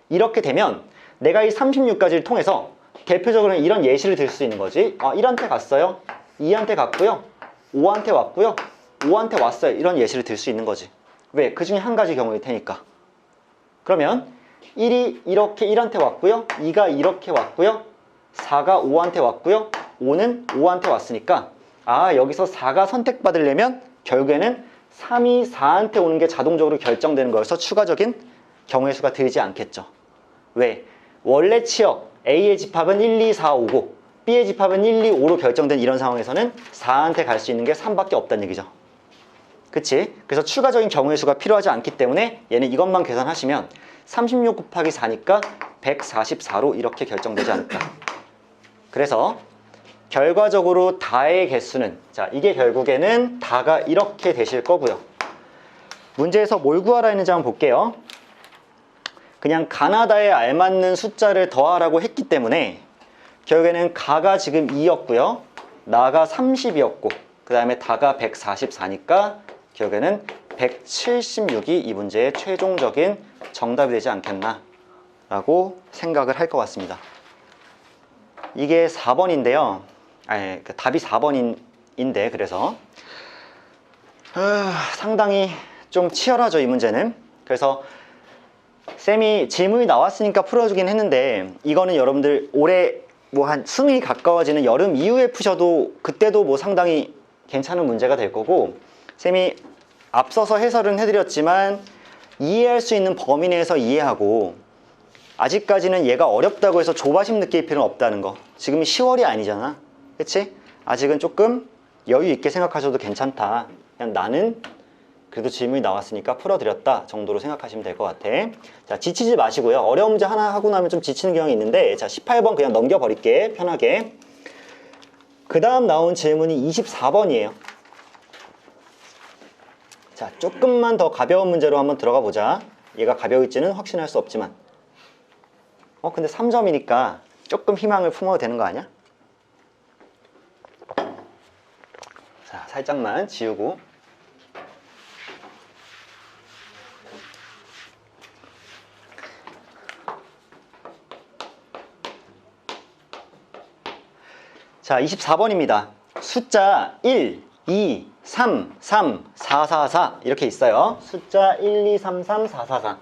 이렇게 되면 내가 이 36까지를 통해서 대표적으로는 이런 예시를 들 수 있는 거지. 1한테 갔어요, 2한테 갔고요, 5한테 왔고요, 5한테 왔어요. 이런 예시를 들 수 있는 거지. 왜? 그 중에 한 가지 경우일 테니까. 그러면 1이 이렇게 1한테 왔고요, 2가 이렇게 왔고요, 4가 5한테 왔고요, 5는 5한테 왔으니까 여기서 4가 선택받으려면 결국에는 3이 4한테 오는 게 자동적으로 결정되는 거여서 추가적인 경우의 수가 들지 않겠죠. 왜? 원래 치역 A의 집합은 1, 2, 4, 5고 B의 집합은 1, 2, 5로 결정된 이런 상황에서는 4한테 갈 수 있는 게 3밖에 없다는 얘기죠. 그치? 그래서 추가적인 경우의 수가 필요하지 않기 때문에 얘는 이것만 계산하시면 36 곱하기 4니까 144로 이렇게 결정되지 않을까. 그래서 결과적으로 다의 개수는, 자, 이게 결국에는 다가 이렇게 되실 거고요. 문제에서 뭘 구하라 했는지 한번 볼게요. 그냥 가나다에 알맞는 숫자를 더하라고 했기 때문에 결국에는 가가 지금 2였고요. 나가 30이었고 그 다음에 다가 144니까 결국에는 176이 이 문제의 최종적인 정답이 되지 않겠나 라고 생각을 할 것 같습니다. 이게 4번인데요. 아니, 답이 4번인데 그래서 상당히 좀 치열하죠, 이 문제는. 그래서 쌤이 질문이 나왔으니까 풀어주긴 했는데 이거는 여러분들 올해 뭐 한 수능이 가까워지는 여름 이후에 푸셔도 그때도 뭐 상당히 괜찮은 문제가 될 거고, 쌤이 앞서서 해설은 해드렸지만 이해할 수 있는 범위 내에서 이해하고, 아직까지는 얘가 어렵다고 해서 조바심 느낄 필요는 없다는 거. 지금이 10월이 아니잖아, 그치? 아직은 조금 여유 있게 생각하셔도 괜찮다. 그냥 나는 그래도 질문이 나왔으니까 풀어드렸다 정도로 생각하시면 될 것 같아. 자, 지치지 마시고요. 어려운 문제 하나 하고 나면 좀 지치는 경향이 있는데, 자, 18번 그냥 넘겨버릴게, 편하게. 그 다음 나온 질문이 24번이에요. 자, 조금만 더 가벼운 문제로 한번 들어가 보자. 얘가 가벼울지는 확신할 수 없지만. 근데 3점이니까 조금 희망을 품어도 되는 거 아니야? 자, 살짝만 지우고. 자, 24번입니다. 숫자 1, 2, 3, 3, 4, 4, 4 이렇게 있어요. 숫자 1, 2, 3, 3, 4, 4, 4.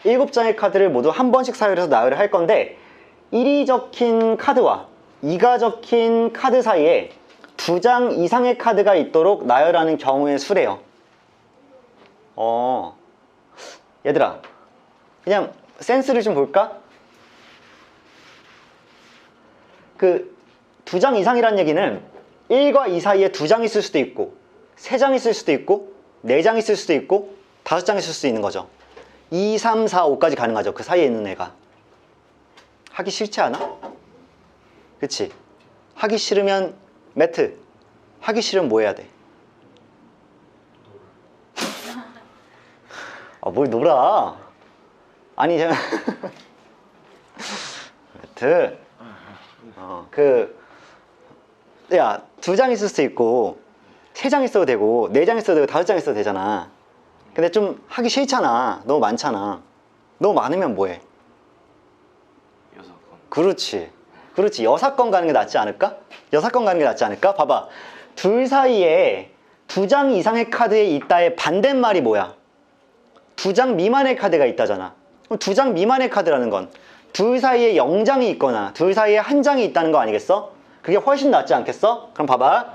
7장의 카드를 모두 한 번씩 사용해서 나열을 할 건데, 1이 적힌 카드와 2가 적힌 카드 사이에 2장 이상의 카드가 있도록 나열하는 경우의 수래요. 얘들아, 그냥 센스를 좀 볼까? 그 2장 이상이란 얘기는 1과 2 사이에 2장 있을 수도 있고 3장 있을 수도 있고 4장 있을 수도 있고 5장 있을 수도 있는 거죠. 2, 3, 4, 5까지 가능하죠. 그 사이에 있는 애가. 하기 싫지 않아? 그치? 하기 싫으면 매트. 하기 싫으면 뭐 해야 돼? 뭘 놀아? 아니, 제가 매트. 야, 2장 있을 수도 있고 3장 있어도 되고 4장 있어도 되고 5장 있어도 되잖아. 근데 좀 하기 싫잖아. 너무 많잖아. 너무 많으면 뭐해? 6건. 그렇지. 6건 가는 게 낫지 않을까? 6건 가는 게 낫지 않을까? 봐봐. 둘 사이에 2장 이상의 카드에 있다의 반대말이 뭐야? 2장 미만의 카드가 있다잖아. 그럼 2장 미만의 카드라는 건 둘 사이에 0장이 있거나 둘 사이에 한 장이 있다는 거 아니겠어? 그게 훨씬 낫지 않겠어? 그럼 봐봐.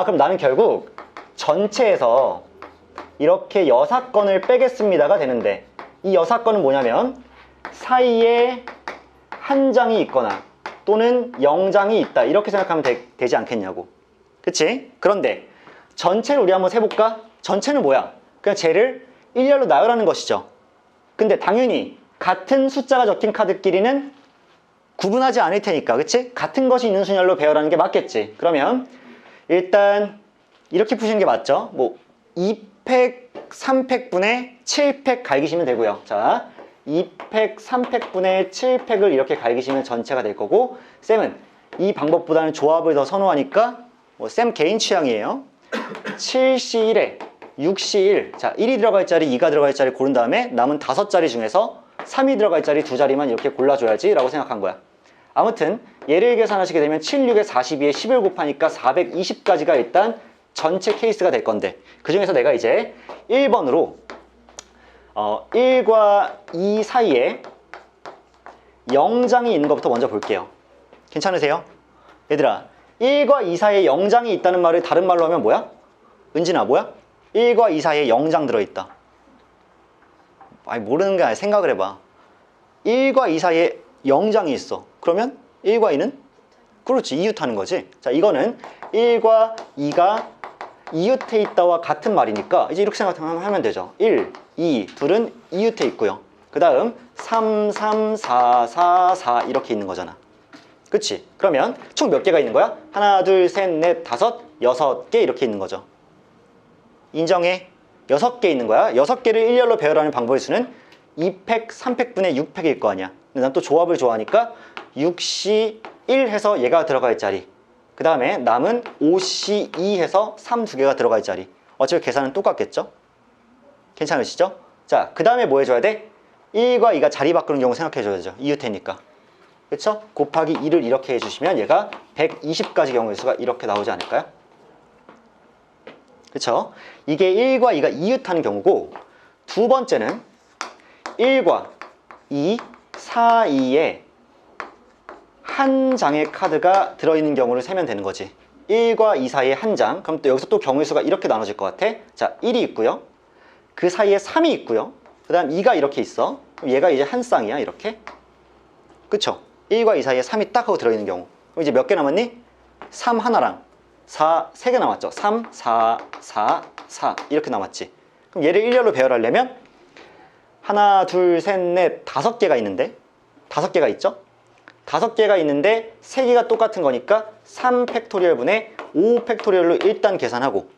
그럼 나는 결국 전체에서 이렇게 6건을 빼겠습니다가 되는데, 이 6건은 뭐냐면 사이에 한 장이 있거나 또는 0장이 있다, 이렇게 생각하면 되지 않겠냐고. 그치? 그런데 전체를 우리 한번 세볼까? 전체는 뭐야? 그냥 쟤를 일렬로 나열하는 것이죠. 근데 당연히 같은 숫자가 적힌 카드끼리는 구분하지 않을 테니까, 그치? 같은 것이 있는 순열로 배열하는 게 맞겠지. 그러면 일단 이렇게 푸시는 게 맞죠? 뭐 2팩, 3팩분의 7팩 갈기시면 되고요. 자, 2팩, 3팩분의 7팩을 이렇게 갈기시면 전체가 될 거고, 쌤은 이 방법보다는 조합을 더 선호하니까 쌤 개인 취향이에요. 7C1에 6C1. 자, 1이 들어갈 자리, 2가 들어갈 자리 고른 다음에 남은 5자리 중에서 3이 들어갈 자리 2자리만 이렇게 골라줘야지 라고 생각한 거야. 아무튼 얘를 계산하시게 되면 7, 6에 42에 10을 곱하니까 420까지가 일단 전체 케이스가 될 건데, 그 중에서 내가 이제 1번으로 1과 2 사이에 0장이 있는 것부터 먼저 볼게요. 괜찮으세요? 얘들아, 1과 2 사이에 0장이 있다는 말을 다른 말로 하면 뭐야? 은진아, 뭐야? 1과 2 사이에 0장 들어있다. 모르는 게 아니라 생각을 해봐. 1과 2 사이에 0장이 있어. 그러면 1과 2는? 그렇지, 이웃하는 거지. 자, 이거는 1과 2가 이웃해 있다와 같은 말이니까 이제 이렇게 생각하면 되죠. 1, 2, 둘은 이웃해 있고요. 그 다음 3, 3, 4, 4, 4 이렇게 있는 거잖아. 그치? 그러면 총 몇 개가 있는 거야? 하나, 둘, 셋, 넷, 다섯, 6개 이렇게 있는 거죠. 인정해. 6개 있는 거야. 6개를 일렬로 배열하는 방법의 수는 2팩, 3팩분의 6팩일 거 아니야. 근데 난 또 조합을 좋아하니까 6C1 해서 얘가 들어갈 자리, 그 다음에 남은 5C2 해서 3 두 개가 들어갈 자리. 어차피 계산은 똑같겠죠? 괜찮으시죠? 자, 그 다음에 뭐 해줘야 돼? 1과 2가 자리 바꾸는 경우 생각해줘야죠. 이웃테니까. 그쵸? 곱하기 2를 이렇게 해주시면 얘가 120가지 경우의 수가 이렇게 나오지 않을까요? 그쵸? 이게 1과 2가 이웃하는 경우고, 두 번째는 1과 2 사이에 한 장의 카드가 들어있는 경우를 세면 되는 거지. 1과 2 사이에 한 장. 그럼 또 여기서 또 경우의 수가 이렇게 나눠질 것 같아. 자, 1이 있고요. 그 사이에 3이 있고요. 그 다음 2가 이렇게 있어. 그럼 얘가 이제 한 쌍이야, 이렇게. 그쵸? 1과 2 사이에 3이 딱 하고 들어있는 경우. 그럼 이제 몇 개 남았니? 3 하나랑 4, 3개 남았죠. 3, 4, 4, 4 이렇게 남았지. 그럼 얘를 일렬로 배열하려면 하나, 둘, 셋, 넷, 5개가 있는데, 5개가 있죠? 5개가 있는데 3개가 똑같은 거니까 3팩토리얼분의 5팩토리얼로 일단 계산하고,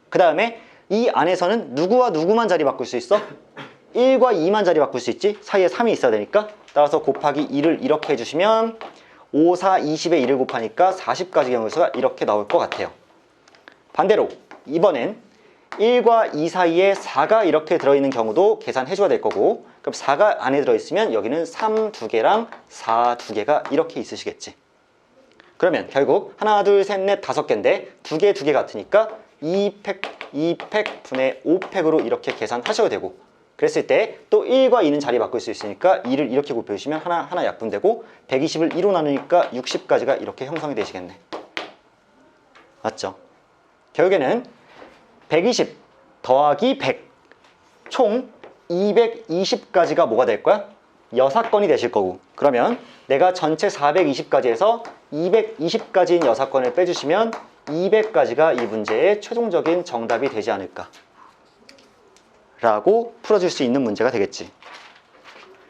그 다음에 이 안에서는 누구와 누구만 자리 바꿀 수 있어? 1과 2만 자리 바꿀 수 있지? 사이에 3이 있어야 되니까. 따라서 곱하기 2를 이렇게 해주시면 5, 4, 20에 1을 곱하니까 40가지 경우의 수가 이렇게 나올 것 같아요. 반대로 이번엔 1과 2 사이에 4가 이렇게 들어있는 경우도 계산해줘야 될 거고, 그럼 4가 안에 들어있으면 여기는 3 2개랑 4 2개가 이렇게 있으시겠지. 그러면 결국 하나, 둘, 셋, 넷, 5개인데 2개, 2개 같으니까 2팩 분의 5팩으로 이렇게 계산하셔도 되고, 그랬을 때 또 1과 2는 자리 바꿀 수 있으니까 2를 이렇게 곱해주시면 하나 약분되고, 120을 2로 나누니까 60가지가 이렇게 형성이 되시겠네. 맞죠? 결국에는 120 더하기 100 총 220가지가 뭐가 될 거야? 6건이 되실 거고, 그러면 내가 전체 420가지에서 220가지인 6건을 빼주시면 200가지가 이 문제의 최종적인 정답이 되지 않을까 라고 풀어줄 수 있는 문제가 되겠지.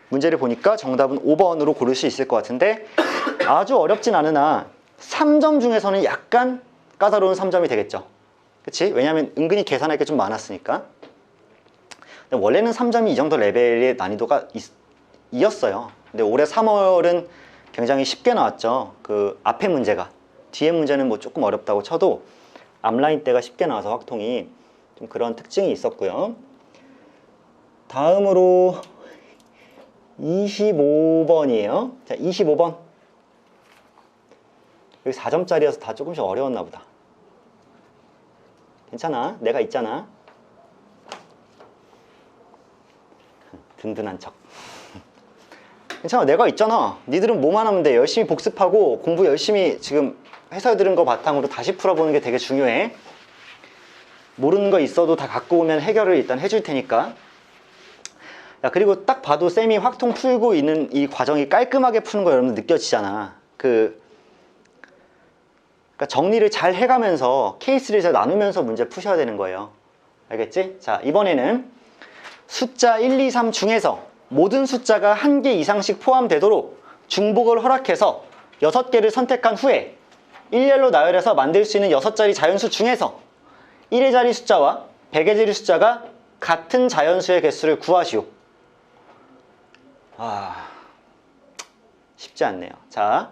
문제를 보니까 정답은 5번으로 고를 수 있을 것 같은데, 아주 어렵진 않으나 3점 중에서는 약간 까다로운 3점이 되겠죠. 그치? 왜냐하면 은근히 계산할 게 좀 많았으니까. 근데 원래는 3점이 이 정도 레벨의 난이도가 이었어요. 근데 올해 3월은 굉장히 쉽게 나왔죠. 그 앞에 문제가. 뒤에 문제는 뭐 조금 어렵다고 쳐도 앞라인 때가 쉽게 나와서 확통이 좀 그런 특징이 있었고요. 다음으로 25번이에요. 자, 25번. 여기 4점짜리여서 다 조금씩 어려웠나 보다. 괜찮아. 내가 있잖아. 든든한 척. 괜찮아. 내가 있잖아. 니들은 뭐만 하면 돼. 열심히 복습하고 공부 열심히 지금 해설 들은 거 바탕으로 다시 풀어보는 게 되게 중요해. 모르는 거 있어도 다 갖고 오면 해결을 일단 해줄 테니까. 야, 그리고 딱 봐도 쌤이 확통 풀고 있는 이 과정이 깔끔하게 푸는 거 여러분 느껴지잖아. 그러니까 정리를 잘 해가면서 케이스를 잘 나누면서 문제 푸셔야 되는 거예요. 알겠지? 자, 이번에는 숫자 1, 2, 3 중에서 모든 숫자가 1개 이상씩 포함되도록 중복을 허락해서 6개를 선택한 후에 일렬로 나열해서 만들 수 있는 6자리 자연수 중에서 1의 자리 숫자와 100의 자리 숫자가 같은 자연수의 개수를 구하시오. 쉽지 않네요. 자,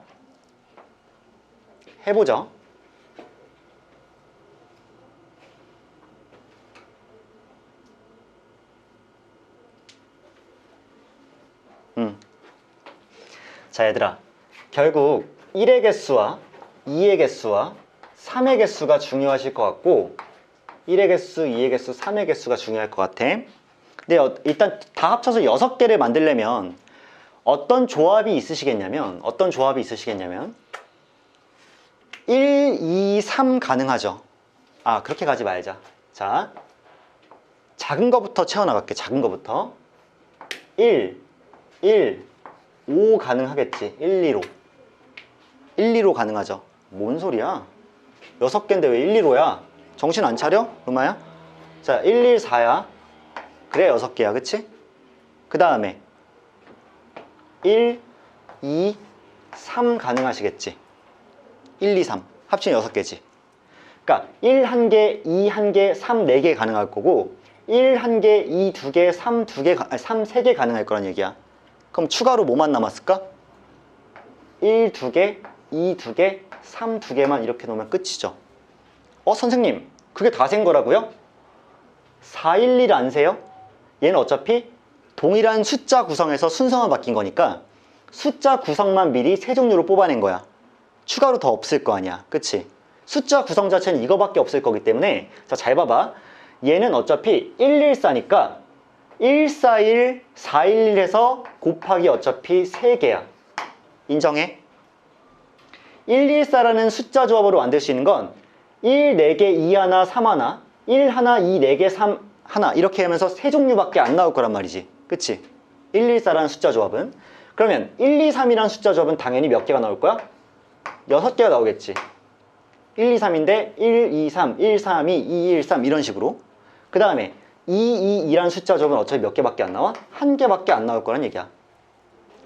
해보죠. 자, 얘들아, 결국 1의 개수와 2의 개수와 3의 개수가 중요하실 것 같고, 1의 개수, 2의 개수, 3의 개수가 중요할 것 같아. 근데 일단 다 합쳐서 6개를 만들려면 어떤 조합이 있으시겠냐면 1, 2, 3 가능하죠. 그렇게 가지 말자. 자, 작은 거부터 채워나갈게. 작은 거부터 1, 5 가능하겠지. 1, 2로 1, 2로 가능하죠. 뭔 소리야? 6개인데 왜 1, 2로야? 정신 안 차려? 음아야? 자, 1, 1, 4야. 그래, 6개야. 그치? 그 다음에 1, 2, 3 가능하시겠지. 1, 2, 3 합치면 6개지. 그러니까 1 1개, 2 1개, 3 4개 가능할 거고, 1 1개, 2 2개, 3 2개, 3 3개 가능할 거란 얘기야. 그럼 추가로 뭐만 남았을까? 1 2개, 2 2개, 3 2개만 이렇게 놓으면 끝이죠. 선생님, 그게 다 센 거라고요? 4, 1, 1 안 세요? 얘는 어차피 동일한 숫자 구성에서 순서만 바뀐 거니까 숫자 구성만 미리 세 종류로 뽑아낸 거야. 추가로 더 없을 거 아니야. 그치? 숫자 구성 자체는 이거밖에 없을 거기 때문에 자, 잘 봐봐. 얘는 어차피 114니까 141, 411에서 곱하기 어차피 3개야. 인정해? 114라는 숫자 조합으로 만들 수 있는 건 1, 4개, 2 하나, 3 하나, 1 하나, 2, 4개, 3 하나 이렇게 하면서 세 종류밖에 안 나올 거란 말이지. 그치? 114라는 숫자 조합은. 그러면 1, 2, 3이라는 숫자 조합은 당연히 몇 개가 나올 거야? 6개가 나오겠지. 1, 2, 3인데 1, 2, 3, 1, 3, 2, 2, 1, 3 이런 식으로. 그 다음에 2, 2, 2라는 숫자 조합은 어차피 몇 개밖에 안 나와? 1개밖에 안 나올 거란 얘기야.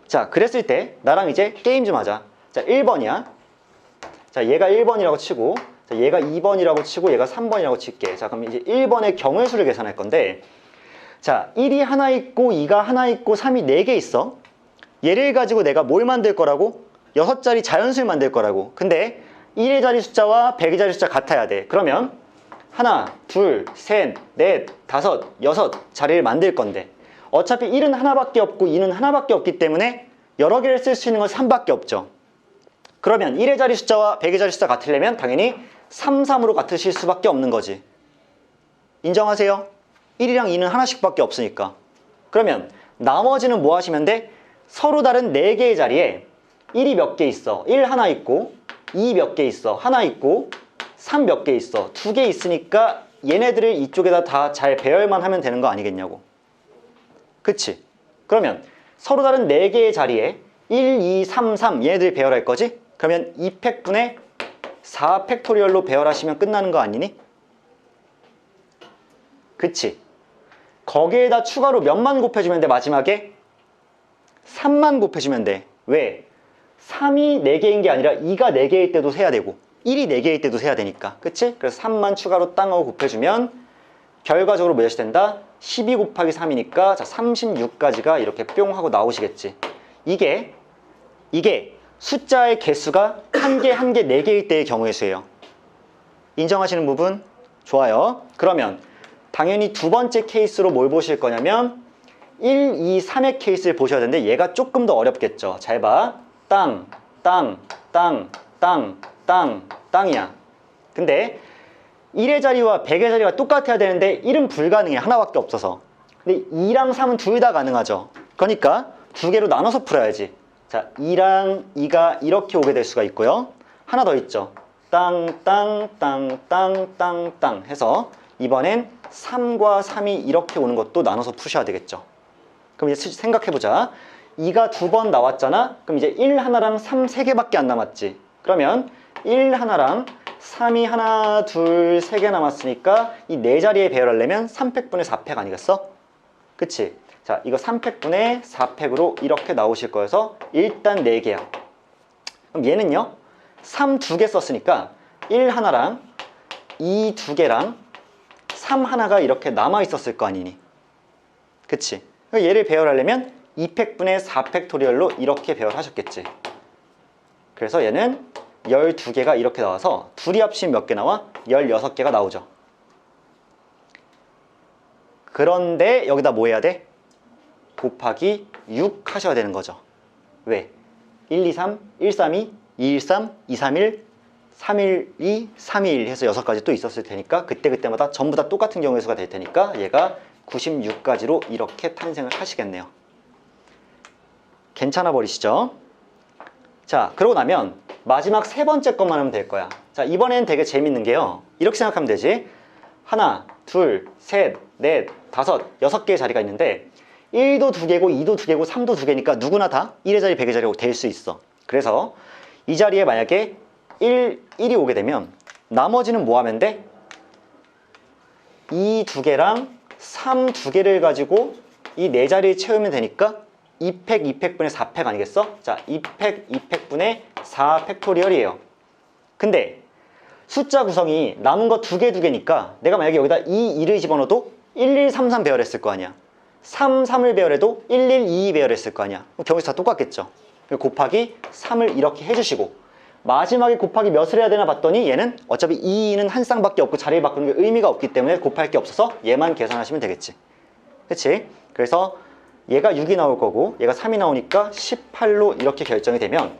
자, 그랬을 때 나랑 이제 게임 좀 하자. 자, 1번이야. 자, 얘가 1번이라고 치고 자, 얘가 2번이라고 치고 얘가 3번이라고 칠게. 자, 그럼 이제 1번의 경우의 수를 계산할 건데 자, 1이 하나 있고 2가 하나 있고 3이 4개 있어. 얘를 가지고 내가 뭘 만들 거라고? 6자리 자연수를 만들 거라고. 근데 1의 자리 숫자와 100의 자리 숫자 같아야 돼. 그러면 하나, 둘, 셋, 넷, 다섯, 여섯 자리를 만들 건데 어차피 1은 하나밖에 없고 2는 하나밖에 없기 때문에 여러 개를 쓸 수 있는 건 3밖에 없죠. 그러면 1의 자리 숫자와 100의 자리 숫자 같으려면 당연히 3, 3으로 같으실 수밖에 없는 거지. 인정하세요? 1이랑 2는 하나씩밖에 없으니까. 그러면 나머지는 뭐 하시면 돼? 서로 다른 4개의 자리에 1이 몇 개 있어? 1 하나 있고 2 몇 개 있어? 하나 있고 3 몇 개 있어? 2개 있으니까 얘네들을 이쪽에다 다 잘 배열만 하면 되는 거 아니겠냐고. 그치? 그러면 서로 다른 4개의 자리에 1, 2, 3, 3 얘네들 배열할 거지? 그러면 2팩분의 4 팩토리얼로 배열하시면 끝나는 거 아니니? 그치? 거기에다 추가로 몇만 곱해주면 돼? 마지막에 3만 곱해주면 돼. 왜? 3이 4개인 게 아니라 2가 4개일 때도 세야 되고 1이 4개일 때도 세야 되니까. 그치? 그래서 3만 추가로 땅하고 곱해주면 결과적으로 몇이 된다? 12 곱하기 3이니까 자 36까지가 이렇게 뿅 하고 나오시겠지. 이게 숫자의 개수가 한 개, 4개일 때의 경우의 수예요. 인정하시는 부분? 좋아요. 그러면 당연히 두 번째 케이스로 뭘 보실 거냐면 1, 2, 3의 케이스를 보셔야 되는데 얘가 조금 더 어렵겠죠. 잘 봐. 땅, 땅, 땅, 땅, 땅, 땅이야. 근데 1의 자리와 100의 자리가 똑같아야 되는데 1은 불가능해. 하나밖에 없어서. 근데 2랑 3은 둘 다 가능하죠. 그러니까 두 개로 나눠서 풀어야지. 자, 2랑 2가 이렇게 오게 될 수가 있고요. 하나 더 있죠. 땅, 땅, 땅, 땅, 땅, 땅 해서 이번엔 3과 3이 이렇게 오는 것도 나눠서 푸셔야 되겠죠. 그럼 이제 생각해보자. 2가 2번 나왔잖아. 그럼 이제 1 하나랑 3 3개밖에 안 남았지. 그러면 1 하나랑 3이 하나, 둘, 3개 남았으니까 이 네 자리에 배열하려면 3팩분의 4팩 아니겠어? 그치? 자, 이거 3팩분의 4팩으로 이렇게 나오실 거여서 일단 4개야. 그럼 얘는요? 3 2개 썼으니까 1 하나랑 2 2개랑 3 하나가 이렇게 남아 있었을 거 아니니? 그치? 얘를 배열하려면 2팩분의 4팩토리얼로 이렇게 배열하셨겠지. 그래서 얘는 12개가 이렇게 나와서 둘이 합치면 몇 개 나와? 16개가 나오죠. 그런데 여기다 뭐 해야 돼? 곱하기 6 하셔야 되는 거죠. 왜? 1, 2, 3, 1, 3, 2, 2, 1, 3, 2, 3, 1, 3, 1, 2, 3, 2, 1 해서 6가지 또 있었을 테니까 그때마다 전부 다 똑같은 경우의 수가 될 테니까 얘가 96가지로 이렇게 탄생을 하시겠네요. 괜찮아 버리시죠? 자, 그러고 나면 마지막 세 번째 것만 하면 될 거야. 자, 이번엔 되게 재밌는 게요. 이렇게 생각하면 되지. 하나, 둘, 셋, 넷, 다섯, 6개의 자리가 있는데 1도 2개고 2도 2개고 3도 2개니까 누구나 다 1의 자리, 100의 자리가 될 수 있어. 그래서 이 자리에 만약에 1이 오게 되면 나머지는 뭐 하면 돼? 2 2개랑 3 2개를 가지고 이 네 자리에 채우면 되니까 2팩, 2팩분의 4팩 아니겠어? 자, 2팩, 2팩분의 4 팩토리얼이에요. 근데 숫자 구성이 남은 거 2개, 2개니까 내가 만약에 여기다 2, 2를 집어넣어도 1133 배열했을 거 아니야. 33을 배열해도 1122 배열했을 거 아니야. 그럼 경우에서 다 똑같겠죠. 곱하기 3을 이렇게 해주시고 마지막에 곱하기 몇을 해야 되나 봤더니 얘는 어차피 2는 한 쌍밖에 없고 자리를 바꾸는 게 의미가 없기 때문에 곱할 게 없어서 얘만 계산하시면 되겠지. 그치? 그래서 얘가 6이 나올 거고 얘가 3이 나오니까 18로 이렇게 결정이 되면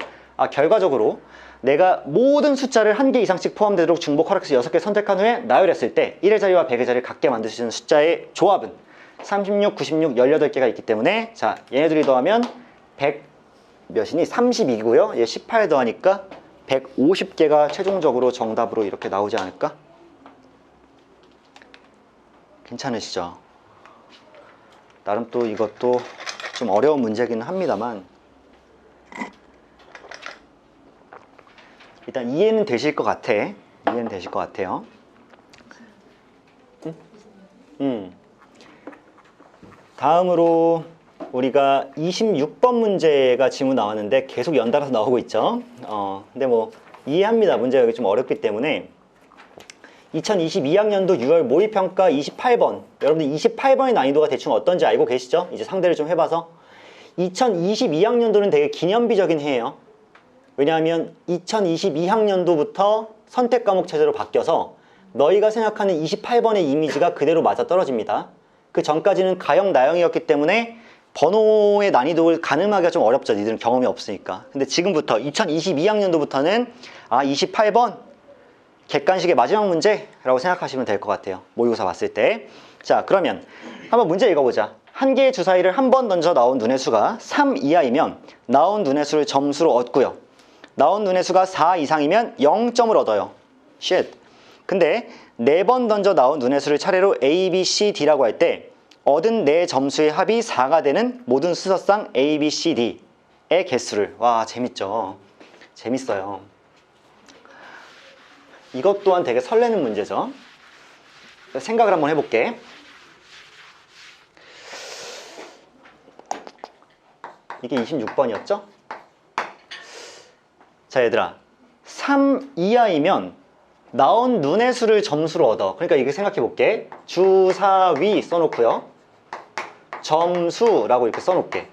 결과적으로 내가 모든 숫자를 한 개 이상씩 포함되도록 중복 허락수 6개 선택한 후에 나열했을 때 1의 자리와 100의 자리를 갖게 만들 수 있는 숫자의 조합은 36, 96, 18개가 있기 때문에 자 얘네들이 더하면 100 몇이니? 32고요. 얘 18 더하니까 150개가 최종적으로 정답으로 이렇게 나오지 않을까? 괜찮으시죠? 나름 또 이것도 좀 어려운 문제기는 합니다만 일단 이해는 되실 것 같아. 이해는 되실 것 같아요. 다음으로 우리가 26번 문제가 지문 나왔는데 계속 연달아서 나오고 있죠. 근데 뭐 이해합니다. 문제가 여기 좀 어렵기 때문에 2022학년도 6월 모의평가 28번 여러분들 28번의 난이도가 대충 어떤지 알고 계시죠? 이제 상대를 좀 해봐서 2022학년도는 되게 기념비적인 해예요. 왜냐하면 2022학년도부터 선택과목 체제로 바뀌어서 너희가 생각하는 28번의 이미지가 그대로 맞아떨어집니다. 그 전까지는 가형, 나형이었기 때문에 번호의 난이도를 가늠하기가 좀 어렵죠. 니들은 경험이 없으니까. 근데 지금부터 2022학년도부터는 28번 객관식의 마지막 문제라고 생각하시면 될 것 같아요. 모의고사 봤을 때. 자, 그러면 한번 문제 읽어보자. 한 개의 주사위를 한 번 던져 나온 눈의 수가 3 이하이면 나온 눈의 수를 점수로 얻고요. 나온 눈의 수가 4 이상이면 0점을 얻어요. 쉣. 근데 4번 던져 나온 눈의 수를 차례로 A, B, C, D라고 할 때 얻은 4점수의 합이 4가 되는 모든 수서상 A, B, C, D의 개수를. 와, 재밌죠? 재밌어요. 이것 또한 되게 설레는 문제죠. 생각을 한번 해볼게. 이게 26번이었죠? 자, 얘들아. 3 이하이면 나온 눈의 수를 점수로 얻어. 그러니까 이렇게 생각해 볼게. 주사위 써놓고요. 점수라고 이렇게 써놓게.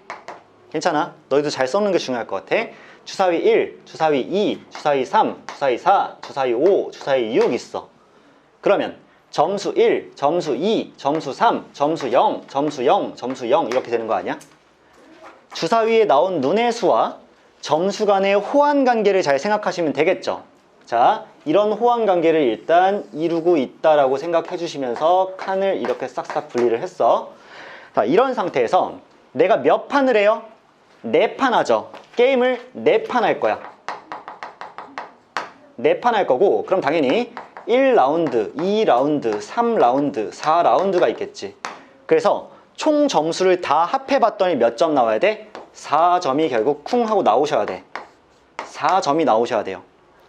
괜찮아? 너희도 잘 써놓는 게 중요할 것 같아. 주사위 1, 주사위 2, 주사위 3, 주사위 4, 주사위 5, 주사위 6 있어. 그러면 점수 1, 점수 2, 점수 3, 점수 0, 점수 0, 점수 0 이렇게 되는 거 아니야? 주사위에 나온 눈의 수와 점수 간의 호환 관계를 잘 생각하시면 되겠죠. 자, 이런 호환 관계를 일단 이루고 있다라고 생각해 주시면서 칸을 이렇게 싹싹 분리를 했어. 자, 이런 상태에서 내가 몇 판을 해요? 4판 하죠. 게임을 4판 할 거야. 4판 할 거고, 그럼 당연히 1라운드, 2라운드, 3라운드, 4라운드가 있겠지. 그래서 총 점수를 다 합해봤더니 몇 점 나와야 돼? 4점이 결국 쿵 하고 나오셔야 돼. 4점이 나오셔야 돼요.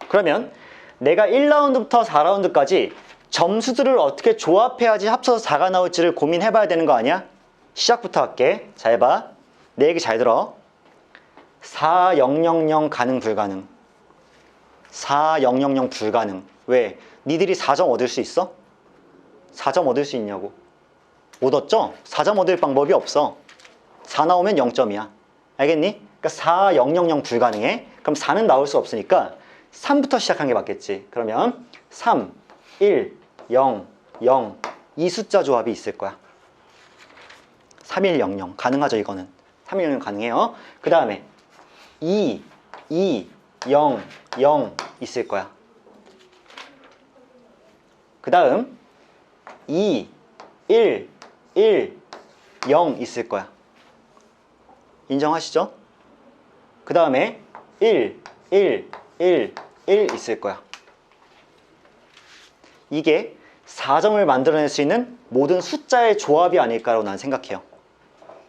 그러면 내가 1라운드부터 4라운드까지 점수들을 어떻게 조합해야지 합쳐서 4가 나올지를 고민해봐야 되는 거 아니야? 시작부터 할게. 잘 봐. 내 얘기 잘 들어. 4, 0, 0, 0 가능 불가능. 4, 0, 0, 0 불가능. 왜? 니들이 4점 얻을 수 있어? 4점 얻을 수 있냐고. 못 얻죠? 4점 얻을 방법이 없어. 4 나오면 0점이야. 알겠니? 그러니까 4, 0, 0, 0 불가능해. 그럼 4는 나올 수 없으니까 3부터 시작한 게 맞겠지. 그러면 3, 1, 0, 0 이 숫자 조합이 있을 거야. 3100 가능하죠 이거는. 3100 가능해요. 그 다음에 2, 2, 0, 0 있을 거야. 그 다음 2, 1, 1, 0 있을 거야. 인정하시죠? 그 다음에 1, 1, 1, 1 있을 거야. 이게 4점을 만들어낼 수 있는 모든 숫자의 조합이 아닐까라고 난 생각해요.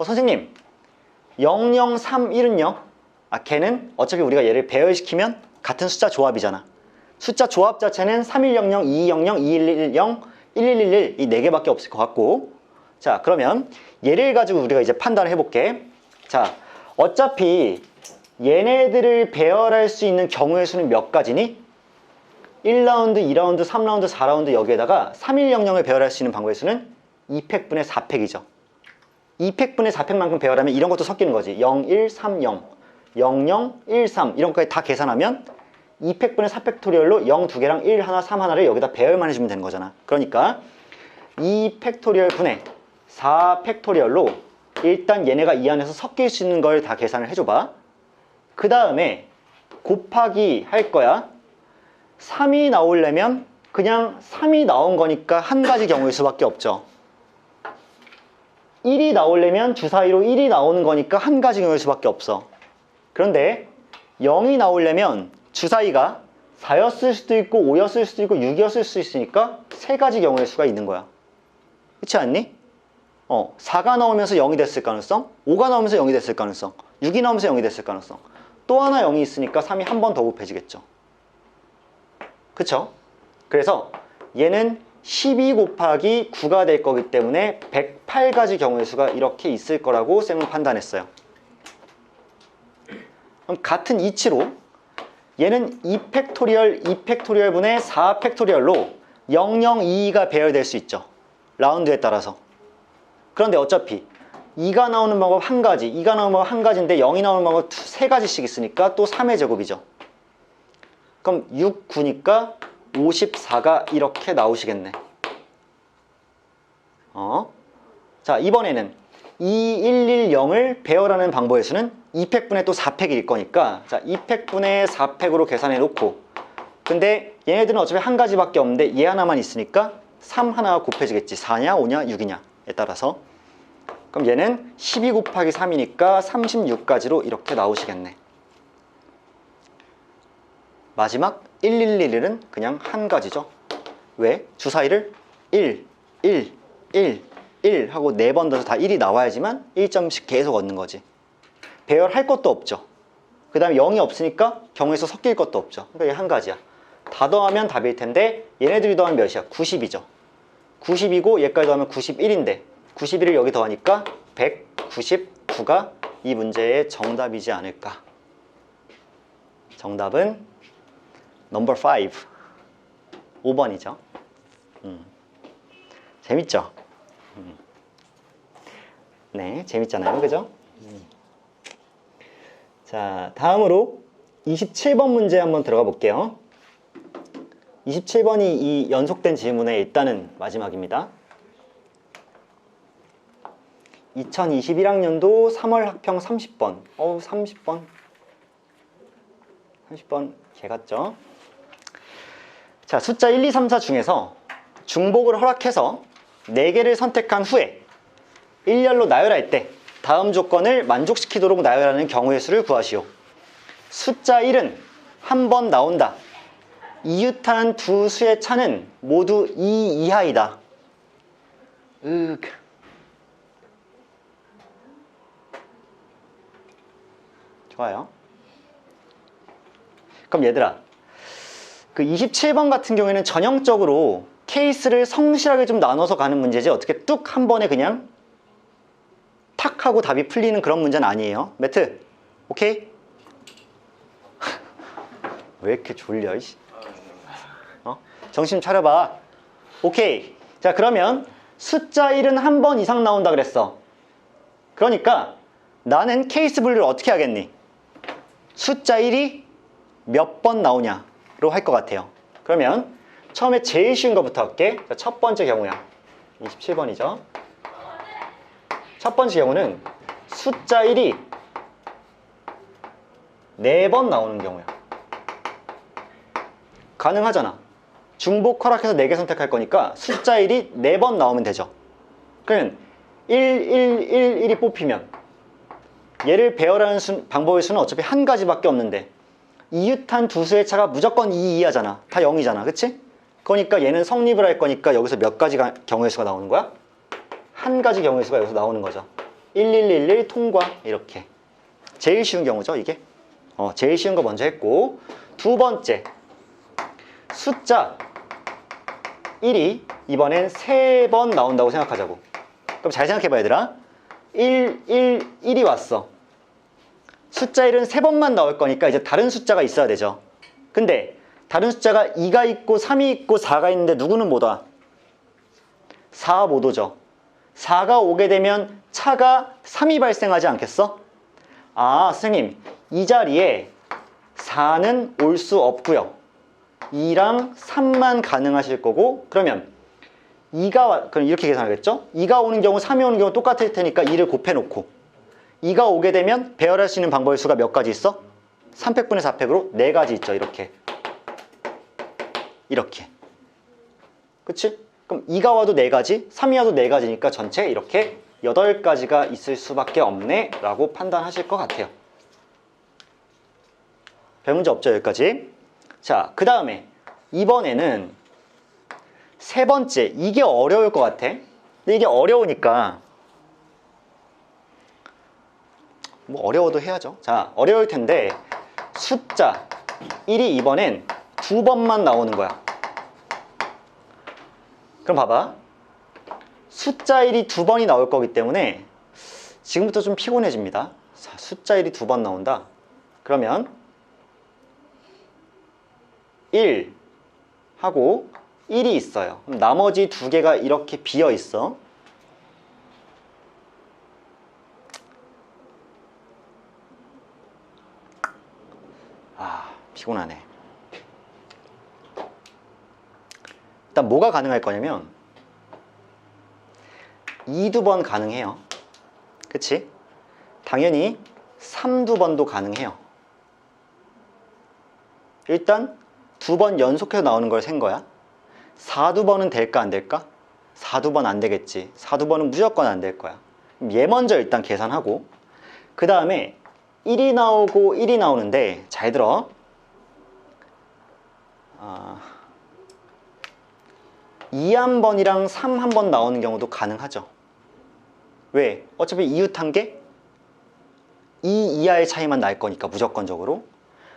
선생님 0031은요? 걔는 어차피 우리가 얘를 배열시키면 같은 숫자 조합이잖아. 숫자 조합 자체는 3100, 2200, 2110, 1111 이 4개밖에 없을 것 같고, 자 그러면 얘를 가지고 우리가 이제 판단을 해볼게. 자 어차피 얘네들을 배열할 수 있는 경우의 수는 몇 가지니? 1라운드, 2라운드, 3라운드, 4라운드 여기에다가 3100을 배열할 수 있는 방법의 수는 2팩분의 4팩이죠. 2팩분의 4팩만큼 배열하면 이런 것도 섞이는 거지. 0, 1, 3, 0, 0, 0, 1, 3 이런 것까지 다 계산하면 2팩분의 4팩토리얼로 0 2개랑 1 하나, 3 하나를 여기다 배열만 해주면 되는 거잖아. 그러니까 2팩토리얼 분의 4팩토리얼로 일단 얘네가 이 안에서 섞일 수 있는 걸 다 계산을 해줘봐. 그 다음에 곱하기 할 거야. 3이 나오려면 그냥 3이 나온 거니까 한 가지 경우일 수밖에 없죠. 1이 나오려면 주사위로 1이 나오는 거니까 한 가지 경우일 수밖에 없어. 그런데 0이 나오려면 주사위가 4였을 수도 있고 5였을 수도 있고 6이었을 수도 있으니까 세 가지 경우일 수가 있는 거야. 그렇지 않니? 4가 나오면서 0이 됐을 가능성, 5가 나오면서 0이 됐을 가능성, 6이 나오면서 0이 됐을 가능성, 또 하나 0이 있으니까 3이 한 번 더 곱해지겠죠. 그쵸? 그래서 얘는 12 곱하기 9가 될 거기 때문에 108가지 경우의 수가 이렇게 있을 거라고 쌤은 판단했어요. 그럼 같은 이치로 얘는 2팩토리얼 분의 4팩토리얼로 002가 배열될 수 있죠. 라운드에 따라서. 그런데 어차피 2가 나오는 방법 한 가지, 2가 나오는 방법 한 가지인데 0이 나오는 방법 세 가지씩 있으니까 또 3의 제곱이죠. 그럼 6, 9니까 54가 이렇게 나오시겠네. 자, 이번에는 2, 1, 1, 0을 배열하는 방법의 수는 2팩분의 또 4팩일 거니까 자, 2팩분의 4팩으로 계산해 놓고 근데 얘네들은 어차피 한 가지밖에 없는데 얘 하나만 있으니까 3 하나가 곱해지겠지. 4냐 5냐 6이냐에 따라서 그럼 얘는 12 곱하기 3이니까 36가지로 이렇게 나오시겠네. 마지막 1111은 그냥 한 가지죠. 왜? 주사위를 1, 1, 1, 1 하고 4번 던져서 다 1이 나와야지만 1점씩 계속 얻는 거지. 배열할 것도 없죠. 그 다음에 0이 없으니까 경우에서 섞일 것도 없죠. 그러니까 얘 한 가지야. 다 더하면 답일 텐데 얘네들이 더하면 몇이야? 90이죠. 90이고 얘까지 더하면 91인데 91을 여기 더하니까 199가 이 문제의 정답이지 않을까. 정답은 넘버 5 5번이죠. 재밌죠? 네, 재밌잖아요. 그죠? 자, 다음으로 27번 문제 한번 들어가 볼게요. 27번이 이 연속된 질문의 일단은 마지막입니다. 2021학년도 3월 학평 30번. 30번. 30번 개 같죠? 자, 숫자 1, 2, 3, 4 중에서 중복을 허락해서 4개를 선택한 후에 일렬로 나열할 때 다음 조건을 만족시키도록 나열하는 경우의 수를 구하시오. 숫자 1은 한 번 나온다. 이웃한 두 수의 차는 모두 2 이하이다. 좋아요. 그럼 얘들아, 그 27번 같은 경우에는 전형적으로 케이스를 성실하게 좀 나눠서 가는 문제지 어떻게 뚝 한 번에 그냥 탁 하고 답이 풀리는 그런 문제는 아니에요. 매트, 오케이? 왜 이렇게 졸려? 정신 차려봐. 오케이. 자, 그러면 숫자 1은 한 번 이상 나온다 그랬어. 그러니까 나는 케이스 분류를 어떻게 하겠니? 숫자 1이 몇 번 나오냐로 할 것 같아요. 그러면 처음에 제일 쉬운 것부터 할게. 자, 첫 번째 경우야. 27번이죠. 첫 번째 경우는 숫자 1이 4번 나오는 경우야. 가능하잖아. 중복 허락해서 4개 선택할 거니까 숫자 1이 4번 나오면 되죠. 그러면 1, 1, 1, 1이 뽑히면 얘를 배열하는 방법의 수는 어차피 한 가지밖에 없는데 이웃한 두 수의 차가 무조건 2 이하잖아. 다 0이잖아. 그치? 그러니까 얘는 성립을 할 거니까 여기서 몇 가지 경우의 수가 나오는 거야? 한 가지 경우의 수가 여기서 나오는 거죠. 1111 통과. 이렇게. 제일 쉬운 경우죠, 이게. 제일 쉬운 거 먼저 했고, 두 번째. 숫자 1이 이번엔 3번 나온다고 생각하자고. 그럼 잘 생각해봐, 얘들아. 1, 1, 1이 왔어. 숫자 1은 3번만 나올 거니까 이제 다른 숫자가 있어야 되죠. 근데 다른 숫자가 2가 있고 3이 있고 4가 있는데 누구는 못 와? 4 못 오죠. 4가 오게 되면 차가 3이 발생하지 않겠어? 아, 선생님, 이 자리에 4는 올 수 없고요. 2랑 3만 가능하실 거고, 그러면 그럼 이렇게 계산하겠죠? 2가 오는 경우 3이 오는 경우 똑같을 테니까 2를 곱해놓고 2가 오게 되면 배열할 수 있는 방법의 수가 몇 가지 있어? 3팩분의 4팩으로 4가지 있죠. 이렇게 그치? 그럼 2가 와도 4가지, 3이 와도 4가지니까 전체 이렇게 8가지가 있을 수밖에 없네 라고 판단하실 것 같아요. 별 문제 없죠, 여기까지? 자, 그 다음에 이번에는 세 번째, 이게 어려울 것 같아. 근데 이게 어려우니까 뭐 어려워도 해야죠. 자, 어려울 텐데 숫자 1이 이번엔 2번만 나오는 거야. 그럼 봐봐. 숫자 1이 2번이 나올 거기 때문에 지금부터 좀 피곤해집니다. 자, 숫자 1이 2번 나온다. 그러면 1 하고 1이 있어요. 그럼 나머지 2개가 이렇게 비어 있어. 아, 피곤하네. 일단 뭐가 가능할 거냐면 2번 가능해요. 그치? 당연히 3번도 가능해요. 일단 2번 연속해서 나오는 걸 센 거야. 4번은 될까 안 될까? 4번 안 되겠지. 4번은 무조건 안 될 거야. 얘 먼저 일단 계산하고 그 다음에 1이 나오고 1이 나오는데 잘 들어. 2 한 번이랑 3 한 번 나오는 경우도 가능하죠. 왜? 어차피 이웃한 게 2 이하의 차이만 날 거니까 무조건적으로.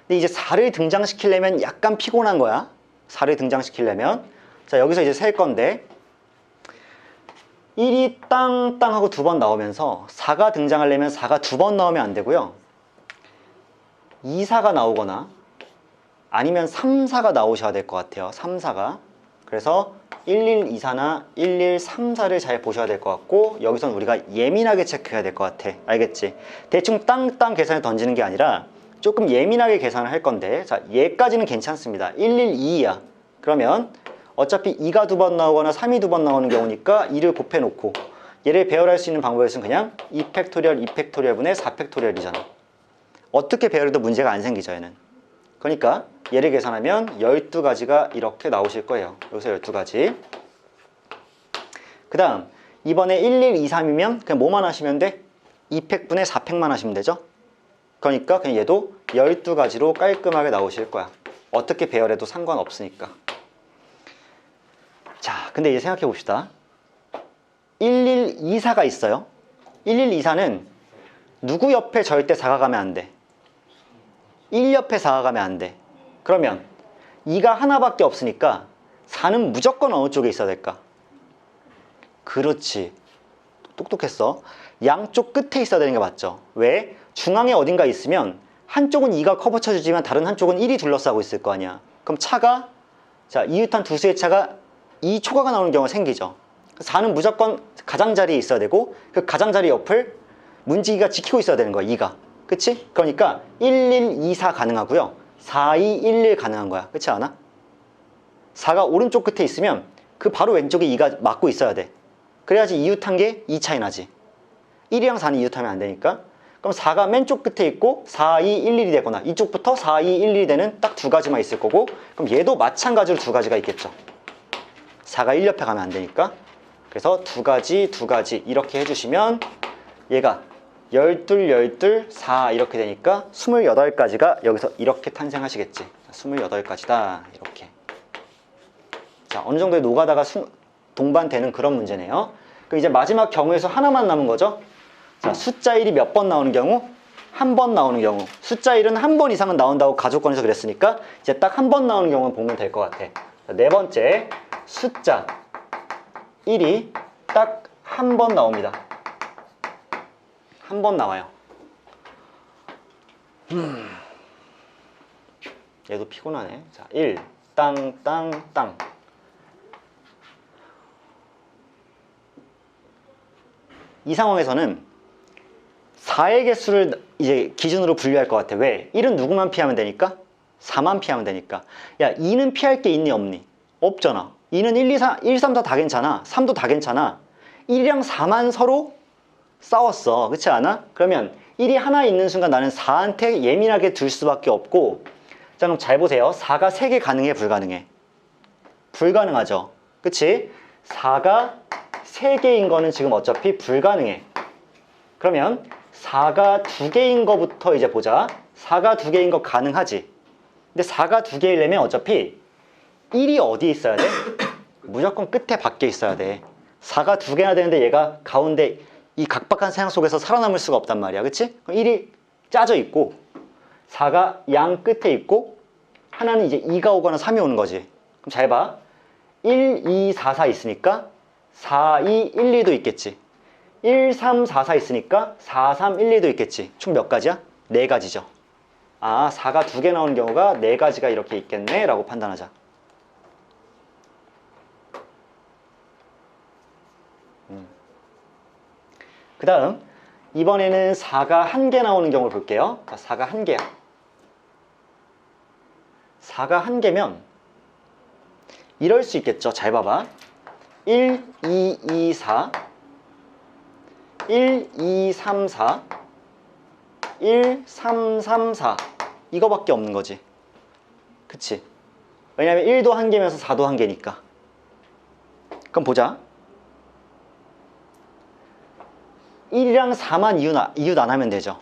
근데 이제 4를 등장시키려면 약간 피곤한 거야. 4를 등장시키려면. 자, 여기서 이제 셀 건데 1이 땅땅 하고 2번 나오면서 4가 등장하려면 4가 2번 나오면 안 되고요. 2, 4가 나오거나 아니면 3, 4가 나오셔야 될 것 같아요. 3, 4가. 그래서 11, 2, 4나 11, 3, 4를 잘 보셔야 될 것 같고 여기선 우리가 예민하게 체크해야 될 것 같아. 알겠지? 대충 땅땅 계산을 던지는 게 아니라 조금 예민하게 계산을 할 건데 자, 얘까지는 괜찮습니다. 112야. 그러면 어차피 2가 2번 나오거나 3이 2번 나오는 경우니까 2를 곱해놓고 얘를 배열할 수 있는 방법에서는 그냥 2팩토리얼 2팩토리얼 분의 4팩토리얼이잖아. 어떻게 배열해도 문제가 안 생기죠, 얘는. 그러니까 얘를 계산하면 12가지가 이렇게 나오실 거예요. 여기서 12가지. 그 다음 이번에 11, 2, 3이면 그냥 뭐만 하시면 돼? 2팩분의 4팩만 하시면 되죠. 그러니까 그냥 얘도 12가지로 깔끔하게 나오실 거야. 어떻게 배열해도 상관없으니까. 자, 근데 이제 생각해 봅시다. 1124가 있어요. 1124는 누구 옆에 절대 4가 가면 안 돼? 1 옆에 4가 가면 안 돼. 그러면 2가 하나밖에 없으니까 4는 무조건 어느 쪽에 있어야 될까? 그렇지. 똑똑했어. 양쪽 끝에 있어야 되는 게 맞죠. 왜? 중앙에 어딘가 있으면 한쪽은 2가 커버 쳐주지만 다른 한쪽은 1이 둘러싸고 있을 거 아니야. 그럼 차가 자, 이웃한 두 수의 차가 2 초과가 나오는 경우가 생기죠. 4는 무조건 가장자리에 있어야 되고 그 가장자리 옆을 문지기가 지키고 있어야 되는 거야. 2가. 그치? 그러니까 1124 가능하고요. 4211 가능한 거야. 그렇지 않아? 4가 오른쪽 끝에 있으면 그 바로 왼쪽에 2가 맞고 있어야 돼. 그래야지 이웃한 게 2 차이 나지. 1이랑 4는 이웃하면 안 되니까. 그럼 4가 맨쪽 끝에 있고 4211이 되거나 이쪽부터 4211이 되는 딱 2가지만 있을 거고 그럼 얘도 마찬가지로 2가지가 있겠죠. 4가 1 옆에 가면 안 되니까. 그래서 2가지 이렇게 해주시면 얘가 12, 4 이렇게 되니까 28가지가 여기서 이렇게 탄생하시겠지. 28가지다 이렇게. 자, 어느 정도의 노가다가 동반되는 그런 문제네요. 그럼 이제 마지막 경우에서 하나만 남은 거죠. 자, 숫자 1이 몇 번 나오는 경우? 한 번 나오는 경우. 숫자 1은 한 번 이상은 나온다고 가족권에서 그랬으니까 이제 딱 한 번 나오는 경우는 보면 될 것 같아. 자, 네 번째, 숫자 1이 딱 한 번 나옵니다. 한 번 나와요. 얘도 피곤하네. 자, 1, 땅, 땅, 땅. 이 상황에서는 4의 개수를 이제 기준으로 분류할 것 같아. 왜? 1은 누구만 피하면 되니까? 4만 피하면 되니까. 야, 2는 피할 게 있니 없니? 없잖아. 2는 1, 2, 4, 1, 3 다 괜찮아. 3도 다 괜찮아. 1이랑 4만 서로 싸웠어. 그렇지 않아? 그러면 1이 하나 있는 순간 나는 4한테 예민하게 둘 수밖에 없고, 자, 그럼 잘 보세요. 4가 3개 가능해, 불가능해? 불가능하죠. 그치? 4가 3개인 거는 지금 어차피 불가능해. 그러면 4가 2개인 거부터 이제 보자. 4가 2개인 거 가능하지. 근데 4가 2개이려면 어차피 1이 어디에 있어야 돼? 무조건 끝에 밖에 있어야 돼. 4가 2개나 되는데 얘가 가운데 이 각박한 세상 속에서 살아남을 수가 없단 말이야. 그치? 그럼 1이 짜져 있고 4가 양 끝에 있고 하나는 이제 2가 오거나 3이 오는 거지. 그럼 잘 봐. 1, 2, 4, 4 있으니까 4, 2, 1, 2도 있겠지. 1, 3, 4, 4 있으니까 4, 3, 1, 2도 있겠지. 총 몇 가지야? 4가지죠. 아, 4가 2개 나오는 경우가 4가지가 이렇게 있겠네 라고 판단하자. 그 다음 이번에는 4가 1개 나오는 경우를 볼게요. 자, 4가 1개야. 4가 1개면 이럴 수 있겠죠. 잘 봐봐. 1, 2, 2, 4 1, 2, 3, 4 1, 3, 3, 4 이거밖에 없는 거지. 그치? 왜냐면 1도 1개면서 4도 1개니까. 그럼 보자. 1이랑 4만 이웃 안 하면 되죠.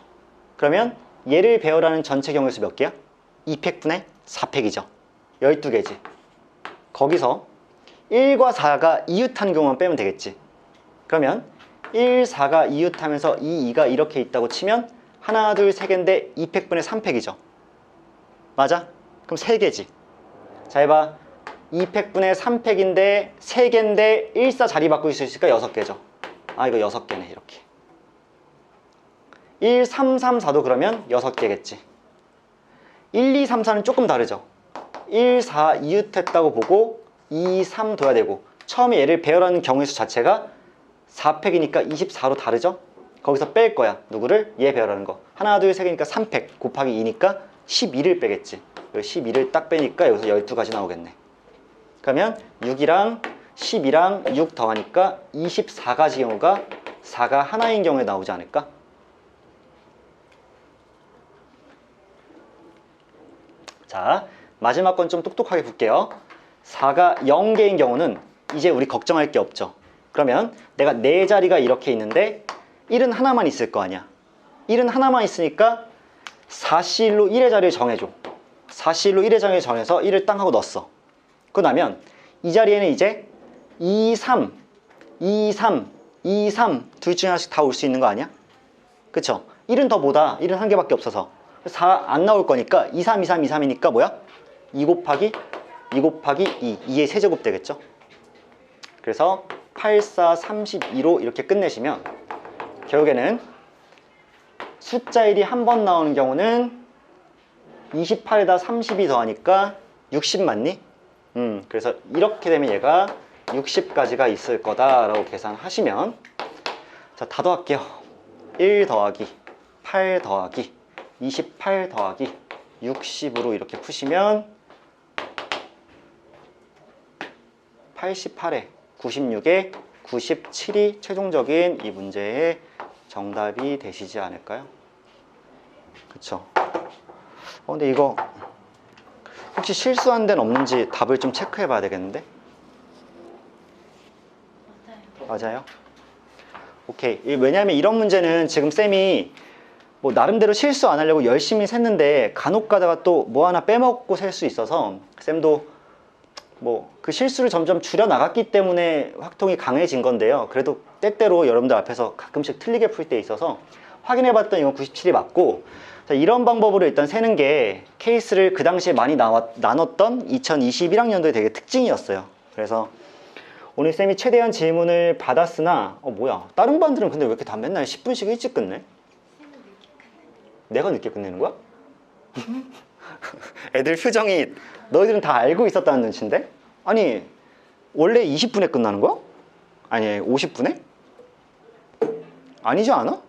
그러면 얘를 배열하는 전체 경우수 몇 개야? 2팩분의 4팩이죠. 12개지. 거기서 1과 4가 이웃한 경우만 빼면 되겠지. 그러면 1, 4가 이웃하면서 2, 2가 이렇게 있다고 치면 하나, 둘, 세 개인데 2팩분의 3팩이죠. 맞아? 그럼 3개지. 자, 해봐. 2팩분의 3팩인데 3개인데 1, 4 자리 바꿀 수 있으니까 6개죠. 아, 이거 6개네, 이렇게. 1, 3, 3, 4도 그러면 6개겠지. 1, 2, 3, 4는 조금 다르죠. 1, 4 이웃했다고 보고 2, 3 둬야 되고 처음에 얘를 배열하는 경우의 수 자체가 4팩이니까 24로 다르죠? 거기서 뺄 거야. 누구를? 얘 배열하는 거. 하나, 둘, 세 개니까 3팩 곱하기 2니까 12를 빼겠지. 12를 딱 빼니까 여기서 12가지 나오겠네. 그러면 6이랑 12랑 6 더하니까 24가지 경우가 4가 하나인 경우에 나오지 않을까? 자, 마지막 건 좀 똑똑하게 볼게요. 4가 0개인 경우는 이제 우리 걱정할 게 없죠. 그러면 내가 4자리가 이렇게 있는데 1은 하나만 있을 거 아니야. 1은 하나만 있으니까 4C1로 1의 자리를 정해줘. 4C1로 1의 자리를 정해서 1을 땅 하고 넣었어. 그러고 나면 이 자리에는 이제 2, 3, 2, 3, 2, 3 둘 중에 하나씩 다 올 수 있는 거 아니야? 그쵸? 1은 더 뭐다? 1은 한 개밖에 없어서 4 안 나올 거니까 2, 3, 2, 3, 2, 3이니까 뭐야? 2 곱하기 2 곱하기 2의 세제곱 되겠죠? 그래서 8, 4, 32로 이렇게 끝내시면 결국에는 숫자 1이 한 번 나오는 경우는 28에다 32 더하니까 60 맞니? 그래서 이렇게 되면 얘가 60가지가 있을 거다라고 계산하시면 자, 다 더할게요. 1 더하기 8 더하기 28 더하기 60으로 이렇게 푸시면 88에 96에 97이 최종적인 이 문제의 정답이 되시지 않을까요? 그쵸? 근데 이거 혹시 실수한 데는 없는지 답을 좀 체크해 봐야 되겠는데? 맞아요? 오케이. 왜냐하면 이런 문제는 지금 쌤이 뭐 나름대로 실수 안 하려고 열심히 샜는데 간혹 가다가 또 뭐 하나 빼먹고 셀 수 있어서 쌤도 뭐 그 실수를 점점 줄여 나갔기 때문에 확통이 강해진 건데요. 그래도 때때로 여러분들 앞에서 가끔씩 틀리게 풀 때 있어서 확인해 봤더니 이건 97이 맞고, 자, 이런 방법으로 일단 세는 게 케이스를 그 당시에 많이 나눴던 2021학년도에 되게 특징이었어요. 그래서 오늘 쌤이 최대한 질문을 받았으나 뭐야, 다른 반들은 근데 왜 이렇게 다 맨날 10분씩 일찍 끝내? 내가 늦게 끝내는 거야? 애들 표정이 너희들은 다 알고 있었다는 눈치인데? 아니 원래 20분에 끝나는 거야? 아니 50분에? 아니지 않아?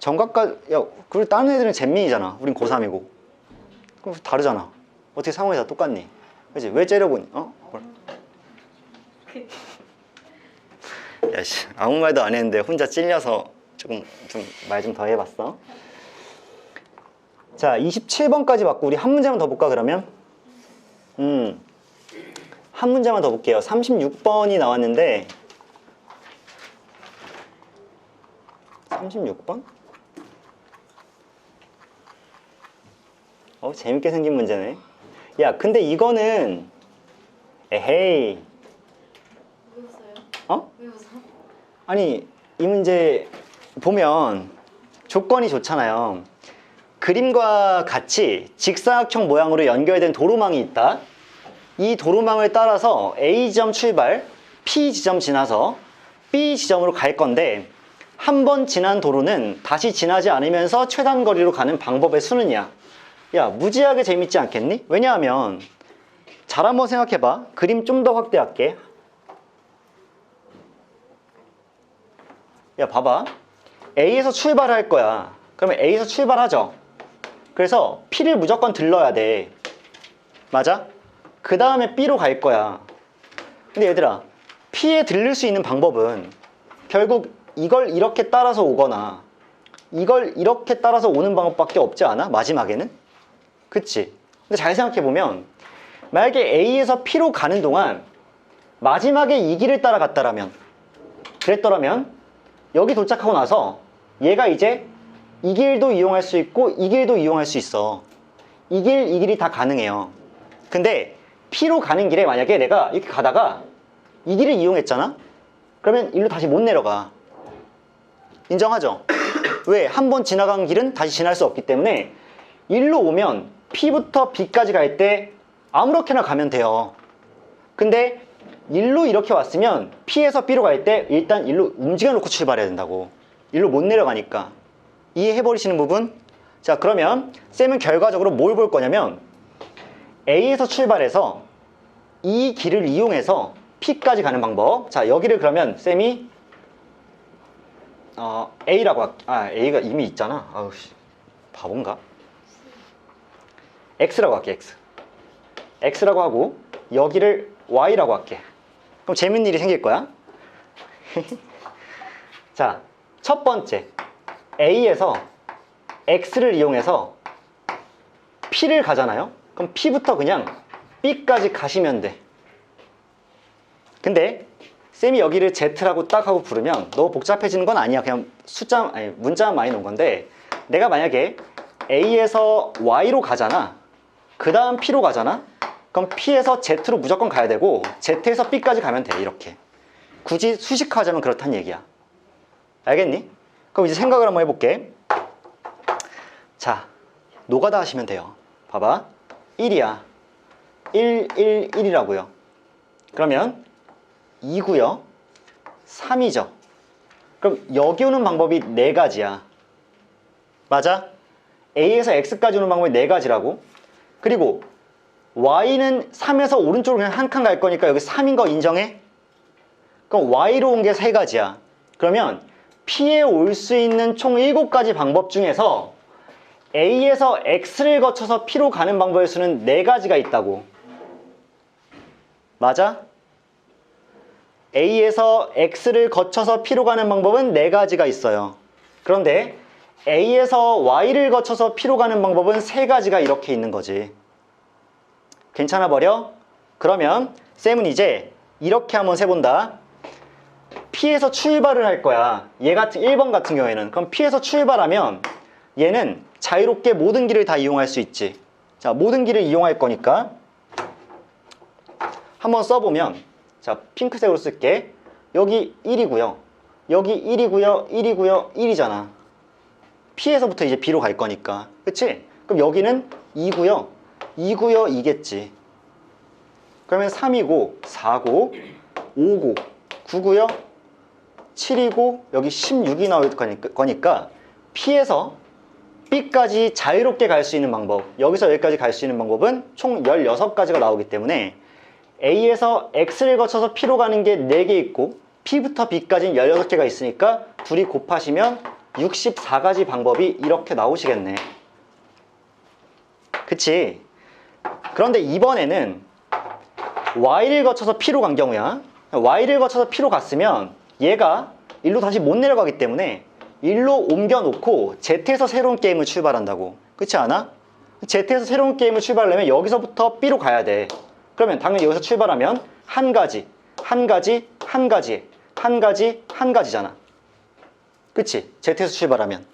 정각과 야 그리고 다른 애들은 잼민이잖아. 우린 고3이고. 그럼 다르잖아. 어떻게 상황이 다 똑같니? 그치? 왜 째려보니? 어? 뭘? 야씨 아무 말도 안 했는데 혼자 찔려서 조금 좀 말 좀 더 해봤어. 자 27번까지 맞고 우리 한 문제만 더 볼까 그러면? 한 문제만 더 볼게요. 36번이 나왔는데 36번? 재밌게 생긴 문제네. 야 근데 이거는 에헤이 왜 웃어요? 어? 왜 웃어? 아니 이 문제 보면 조건이 좋잖아요. 그림과 같이 직사각형 모양으로 연결된 도로망이 있다. 이 도로망을 따라서 A 지점 출발, P 지점 지나서 B 지점으로 갈 건데 한 번 지난 도로는 다시 지나지 않으면서 최단 거리로 가는 방법의 수는이야. 야 무지하게 재밌지 않겠니? 왜냐하면 잘 한번 생각해봐. 그림 좀 더 확대할게. 야 봐봐. A에서 출발할 거야. 그러면 A에서 출발하죠. 그래서 P를 무조건 들러야 돼. 맞아? 그 다음에 B로 갈 거야. 근데 얘들아 P에 들릴 수 있는 방법은 결국 이걸 이렇게 따라서 오거나 이걸 이렇게 따라서 오는 방법밖에 없지 않아? 마지막에는? 그치? 근데 잘 생각해보면 만약에 A에서 P로 가는 동안 마지막에 이 길을 따라갔다라면 그랬더라면 여기 도착하고 나서 얘가 이제 이 길도 이용할 수 있고 이 길도 이용할 수 있어. 이 길이 다 가능해요. 근데 P로 가는 길에 만약에 내가 이렇게 가다가 이 길을 이용했잖아? 그러면 일로 다시 못 내려가. 인정하죠? 왜? 한 번 지나간 길은 다시 지날 수 없기 때문에 일로 오면 P부터 B까지 갈 때 아무렇게나 가면 돼요. 근데 일로 이렇게 왔으면 P에서 B로 갈 때 일단 일로 움직여 놓고 출발해야 된다고. 일로 못 내려가니까. 이해해버리시는 부분? 자 그러면 쌤은 결과적으로 뭘 볼 거냐면 A에서 출발해서 이 길을 이용해서 P까지 가는 방법. 자 여기를 그러면 쌤이 A라고 A가 이미 있잖아. 아우씨 바본가? X라고 할게. X라고 하고 여기를 Y라고 할게. 그럼 재밌는 일이 생길 거야. 자 첫 번째 A에서 X를 이용해서 P를 가잖아요. 그럼 P부터 그냥 B까지 가시면 돼. 근데 쌤이 여기를 Z라고 딱 하고 부르면 너무 복잡해지는 건 아니야. 그냥 문자만 많이 놓은 건데 내가 만약에 A에서 Y로 가잖아. 그 다음 P로 가잖아. 그럼 P에서 Z로 무조건 가야 되고 Z에서 B까지 가면 돼. 이렇게 굳이 수식화하자면 그렇다는 얘기야. 알겠니? 그럼 이제 생각을 한번 해볼게. 자 노가다 하시면 돼요. 봐봐 1이야 1, 1, 1이라고요. 그러면 2고요 3이죠. 그럼 여기 오는 방법이 4가지야. 맞아? A에서 X까지 오는 방법이 4가지라고. 그리고 Y는 3에서 오른쪽으로 그냥 한 칸 갈 거니까 여기 3인 거 인정해? 그럼 Y로 온 게 3가지야. 그러면 P에 올 수 있는 총 7가지 방법 중에서 A에서 X를 거쳐서 P로 가는 방법의 수는 4가지가 있다고. 맞아? A에서 X를 거쳐서 P로 가는 방법은 4가지가 있어요. 그런데 A에서 Y를 거쳐서 P로 가는 방법은 3가지가 이렇게 있는 거지. 괜찮아 버려? 그러면 쌤은 이제 이렇게 한번 세본다. P에서 출발을 할 거야. 얘 같은 1번 같은 경우에는. 그럼 P에서 출발하면 얘는 자유롭게 모든 길을 다 이용할 수 있지. 자, 모든 길을 이용할 거니까 한번 써보면 자, 핑크색으로 쓸게. 여기 1이고요. 여기 1이고요. 1이고요. 1이잖아. P에서부터 이제 B로 갈 거니까. 그치? 그럼 여기는 2고요. 2고요. 2겠지. 그러면 3이고 4고 5고 9고요. 7이고 여기 16이 나올 거니까 P에서 B까지 자유롭게 갈 수 있는 방법, 여기서 여기까지 갈 수 있는 방법은 총 16가지가 나오기 때문에 A에서 X를 거쳐서 P로 가는 게 4개 있고 P부터 B까지는 16개가 있으니까 둘이 곱하시면 64가지 방법이 이렇게 나오시겠네. 그치? 그런데 이번에는 Y를 거쳐서 P로 간 경우야. Y를 거쳐서 P로 갔으면 얘가 일로 다시 못 내려가기 때문에 일로 옮겨놓고 Z에서 새로운 게임을 출발한다고. 그렇지 않아? Z에서 새로운 게임을 출발하려면 여기서부터 B로 가야 돼. 그러면 당연히 여기서 출발하면 한 가지, 한 가지, 한 가지, 한 가지, 한 가지잖아. 그치? Z에서 출발하면.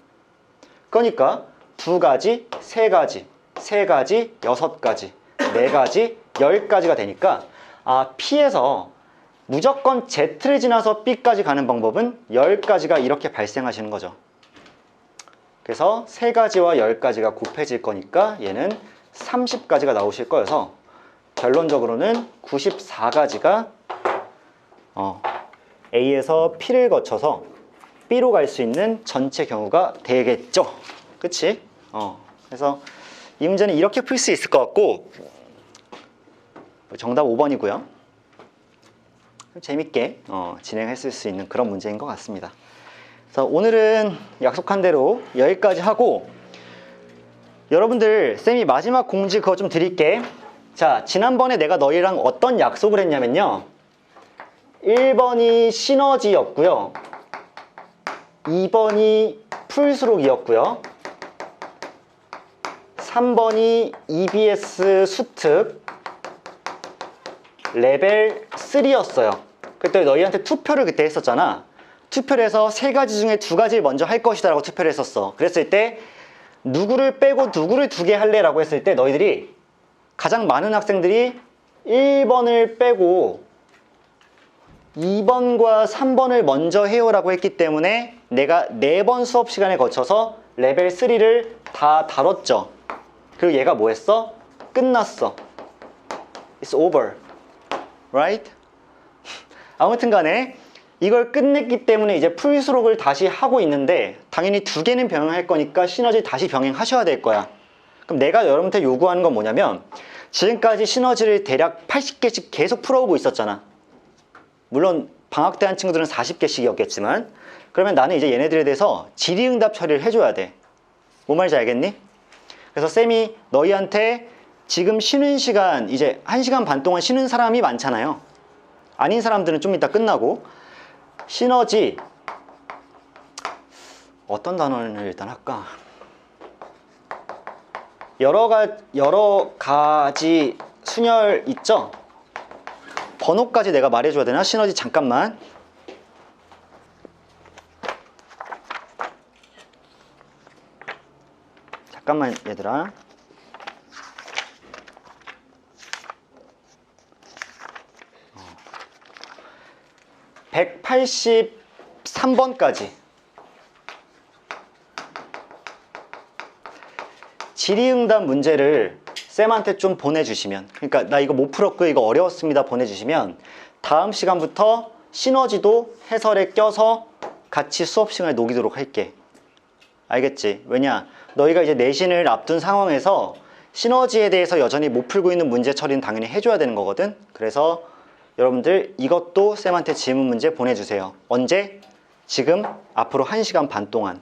그러니까 두 가지, 세 가지, 세 가지, 여섯 가지, 네 가지, 10가지가 되니까 P에서 무조건 Z를 지나서 B까지 가는 방법은 10가지가 이렇게 발생하시는 거죠. 그래서 3가지와 10가지가 곱해질 거니까 얘는 30가지가 나오실 거여서 결론적으로는 94가지가 A에서 P를 거쳐서 B로 갈 수 있는 전체 경우가 되겠죠. 그치? 그래서 이 문제는 이렇게 풀 수 있을 것 같고 정답 5번이고요. 재밌게 진행했을 수 있는 그런 문제인 것 같습니다. 그래서 오늘은 약속한 대로 여기까지 하고 여러분들 쌤이 마지막 공지 그거 좀 드릴게. 자, 지난번에 내가 너희랑 어떤 약속을 했냐면요. 1번이 시너지였고요. 2번이 풀수록이었고요. 3번이 EBS 수특 레벨 3였어요. 그때 너희한테 투표를 그때 했었잖아. 투표를 해서 3가지 중에 2가지를 먼저 할 것이다 라고 투표를 했었어. 그랬을 때 누구를 빼고 누구를 2개 할래? 라고 했을 때 너희들이 가장 많은 학생들이 1번을 빼고 2번과 3번을 먼저 해요 라고 했기 때문에 내가 4번 수업 시간에 거쳐서 레벨 3를 다 다뤘죠. 그리고 얘가 뭐 했어? 끝났어. It's over. Right? 아무튼 간에 이걸 끝냈기 때문에 이제 풀수록을 다시 하고 있는데 당연히 2개는 병행할 거니까 시너지 다시 병행하셔야 될 거야. 그럼 내가 여러분한테 요구하는 건 뭐냐면 지금까지 시너지를 대략 80개씩 계속 풀어오고 있었잖아. 물론 방학 때 한 친구들은 40개씩이었겠지만 그러면 나는 이제 얘네들에 대해서 질의응답 처리를 해줘야 돼. 뭔 말인지 알겠니? 그래서 쌤이 너희한테 지금 쉬는 시간 이제 1시간 반 동안 쉬는 사람이 많잖아요. 아닌 사람들은 좀 이따 끝나고 시너지 어떤 단어를 일단 할까? 여러 가지 순열 있죠? 번호까지 내가 말해줘야 되나? 시너지 잠깐만. 잠깐만 얘들아. 183번까지 질의응답 문제를 쌤한테 좀 보내주시면, 그러니까 나 이거 못 풀었고 이거 어려웠습니다 보내주시면 다음 시간부터 시너지도 해설에 껴서 같이 수업 시간에 녹이도록 할게. 알겠지? 왜냐? 너희가 이제 내신을 앞둔 상황에서 시너지에 대해서 여전히 못 풀고 있는 문제 처리는 당연히 해줘야 되는 거거든. 그래서 여러분들 이것도 쌤한테 질문 문제 보내주세요. 언제? 지금 앞으로 1시간 반 동안.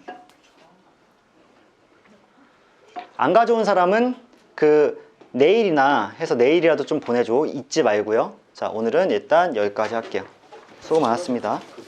안 가져온 사람은 내일이나 해서 내일이라도 좀 보내줘. 잊지 말고요. 자, 오늘은 일단 여기까지 할게요. 수고 많았습니다.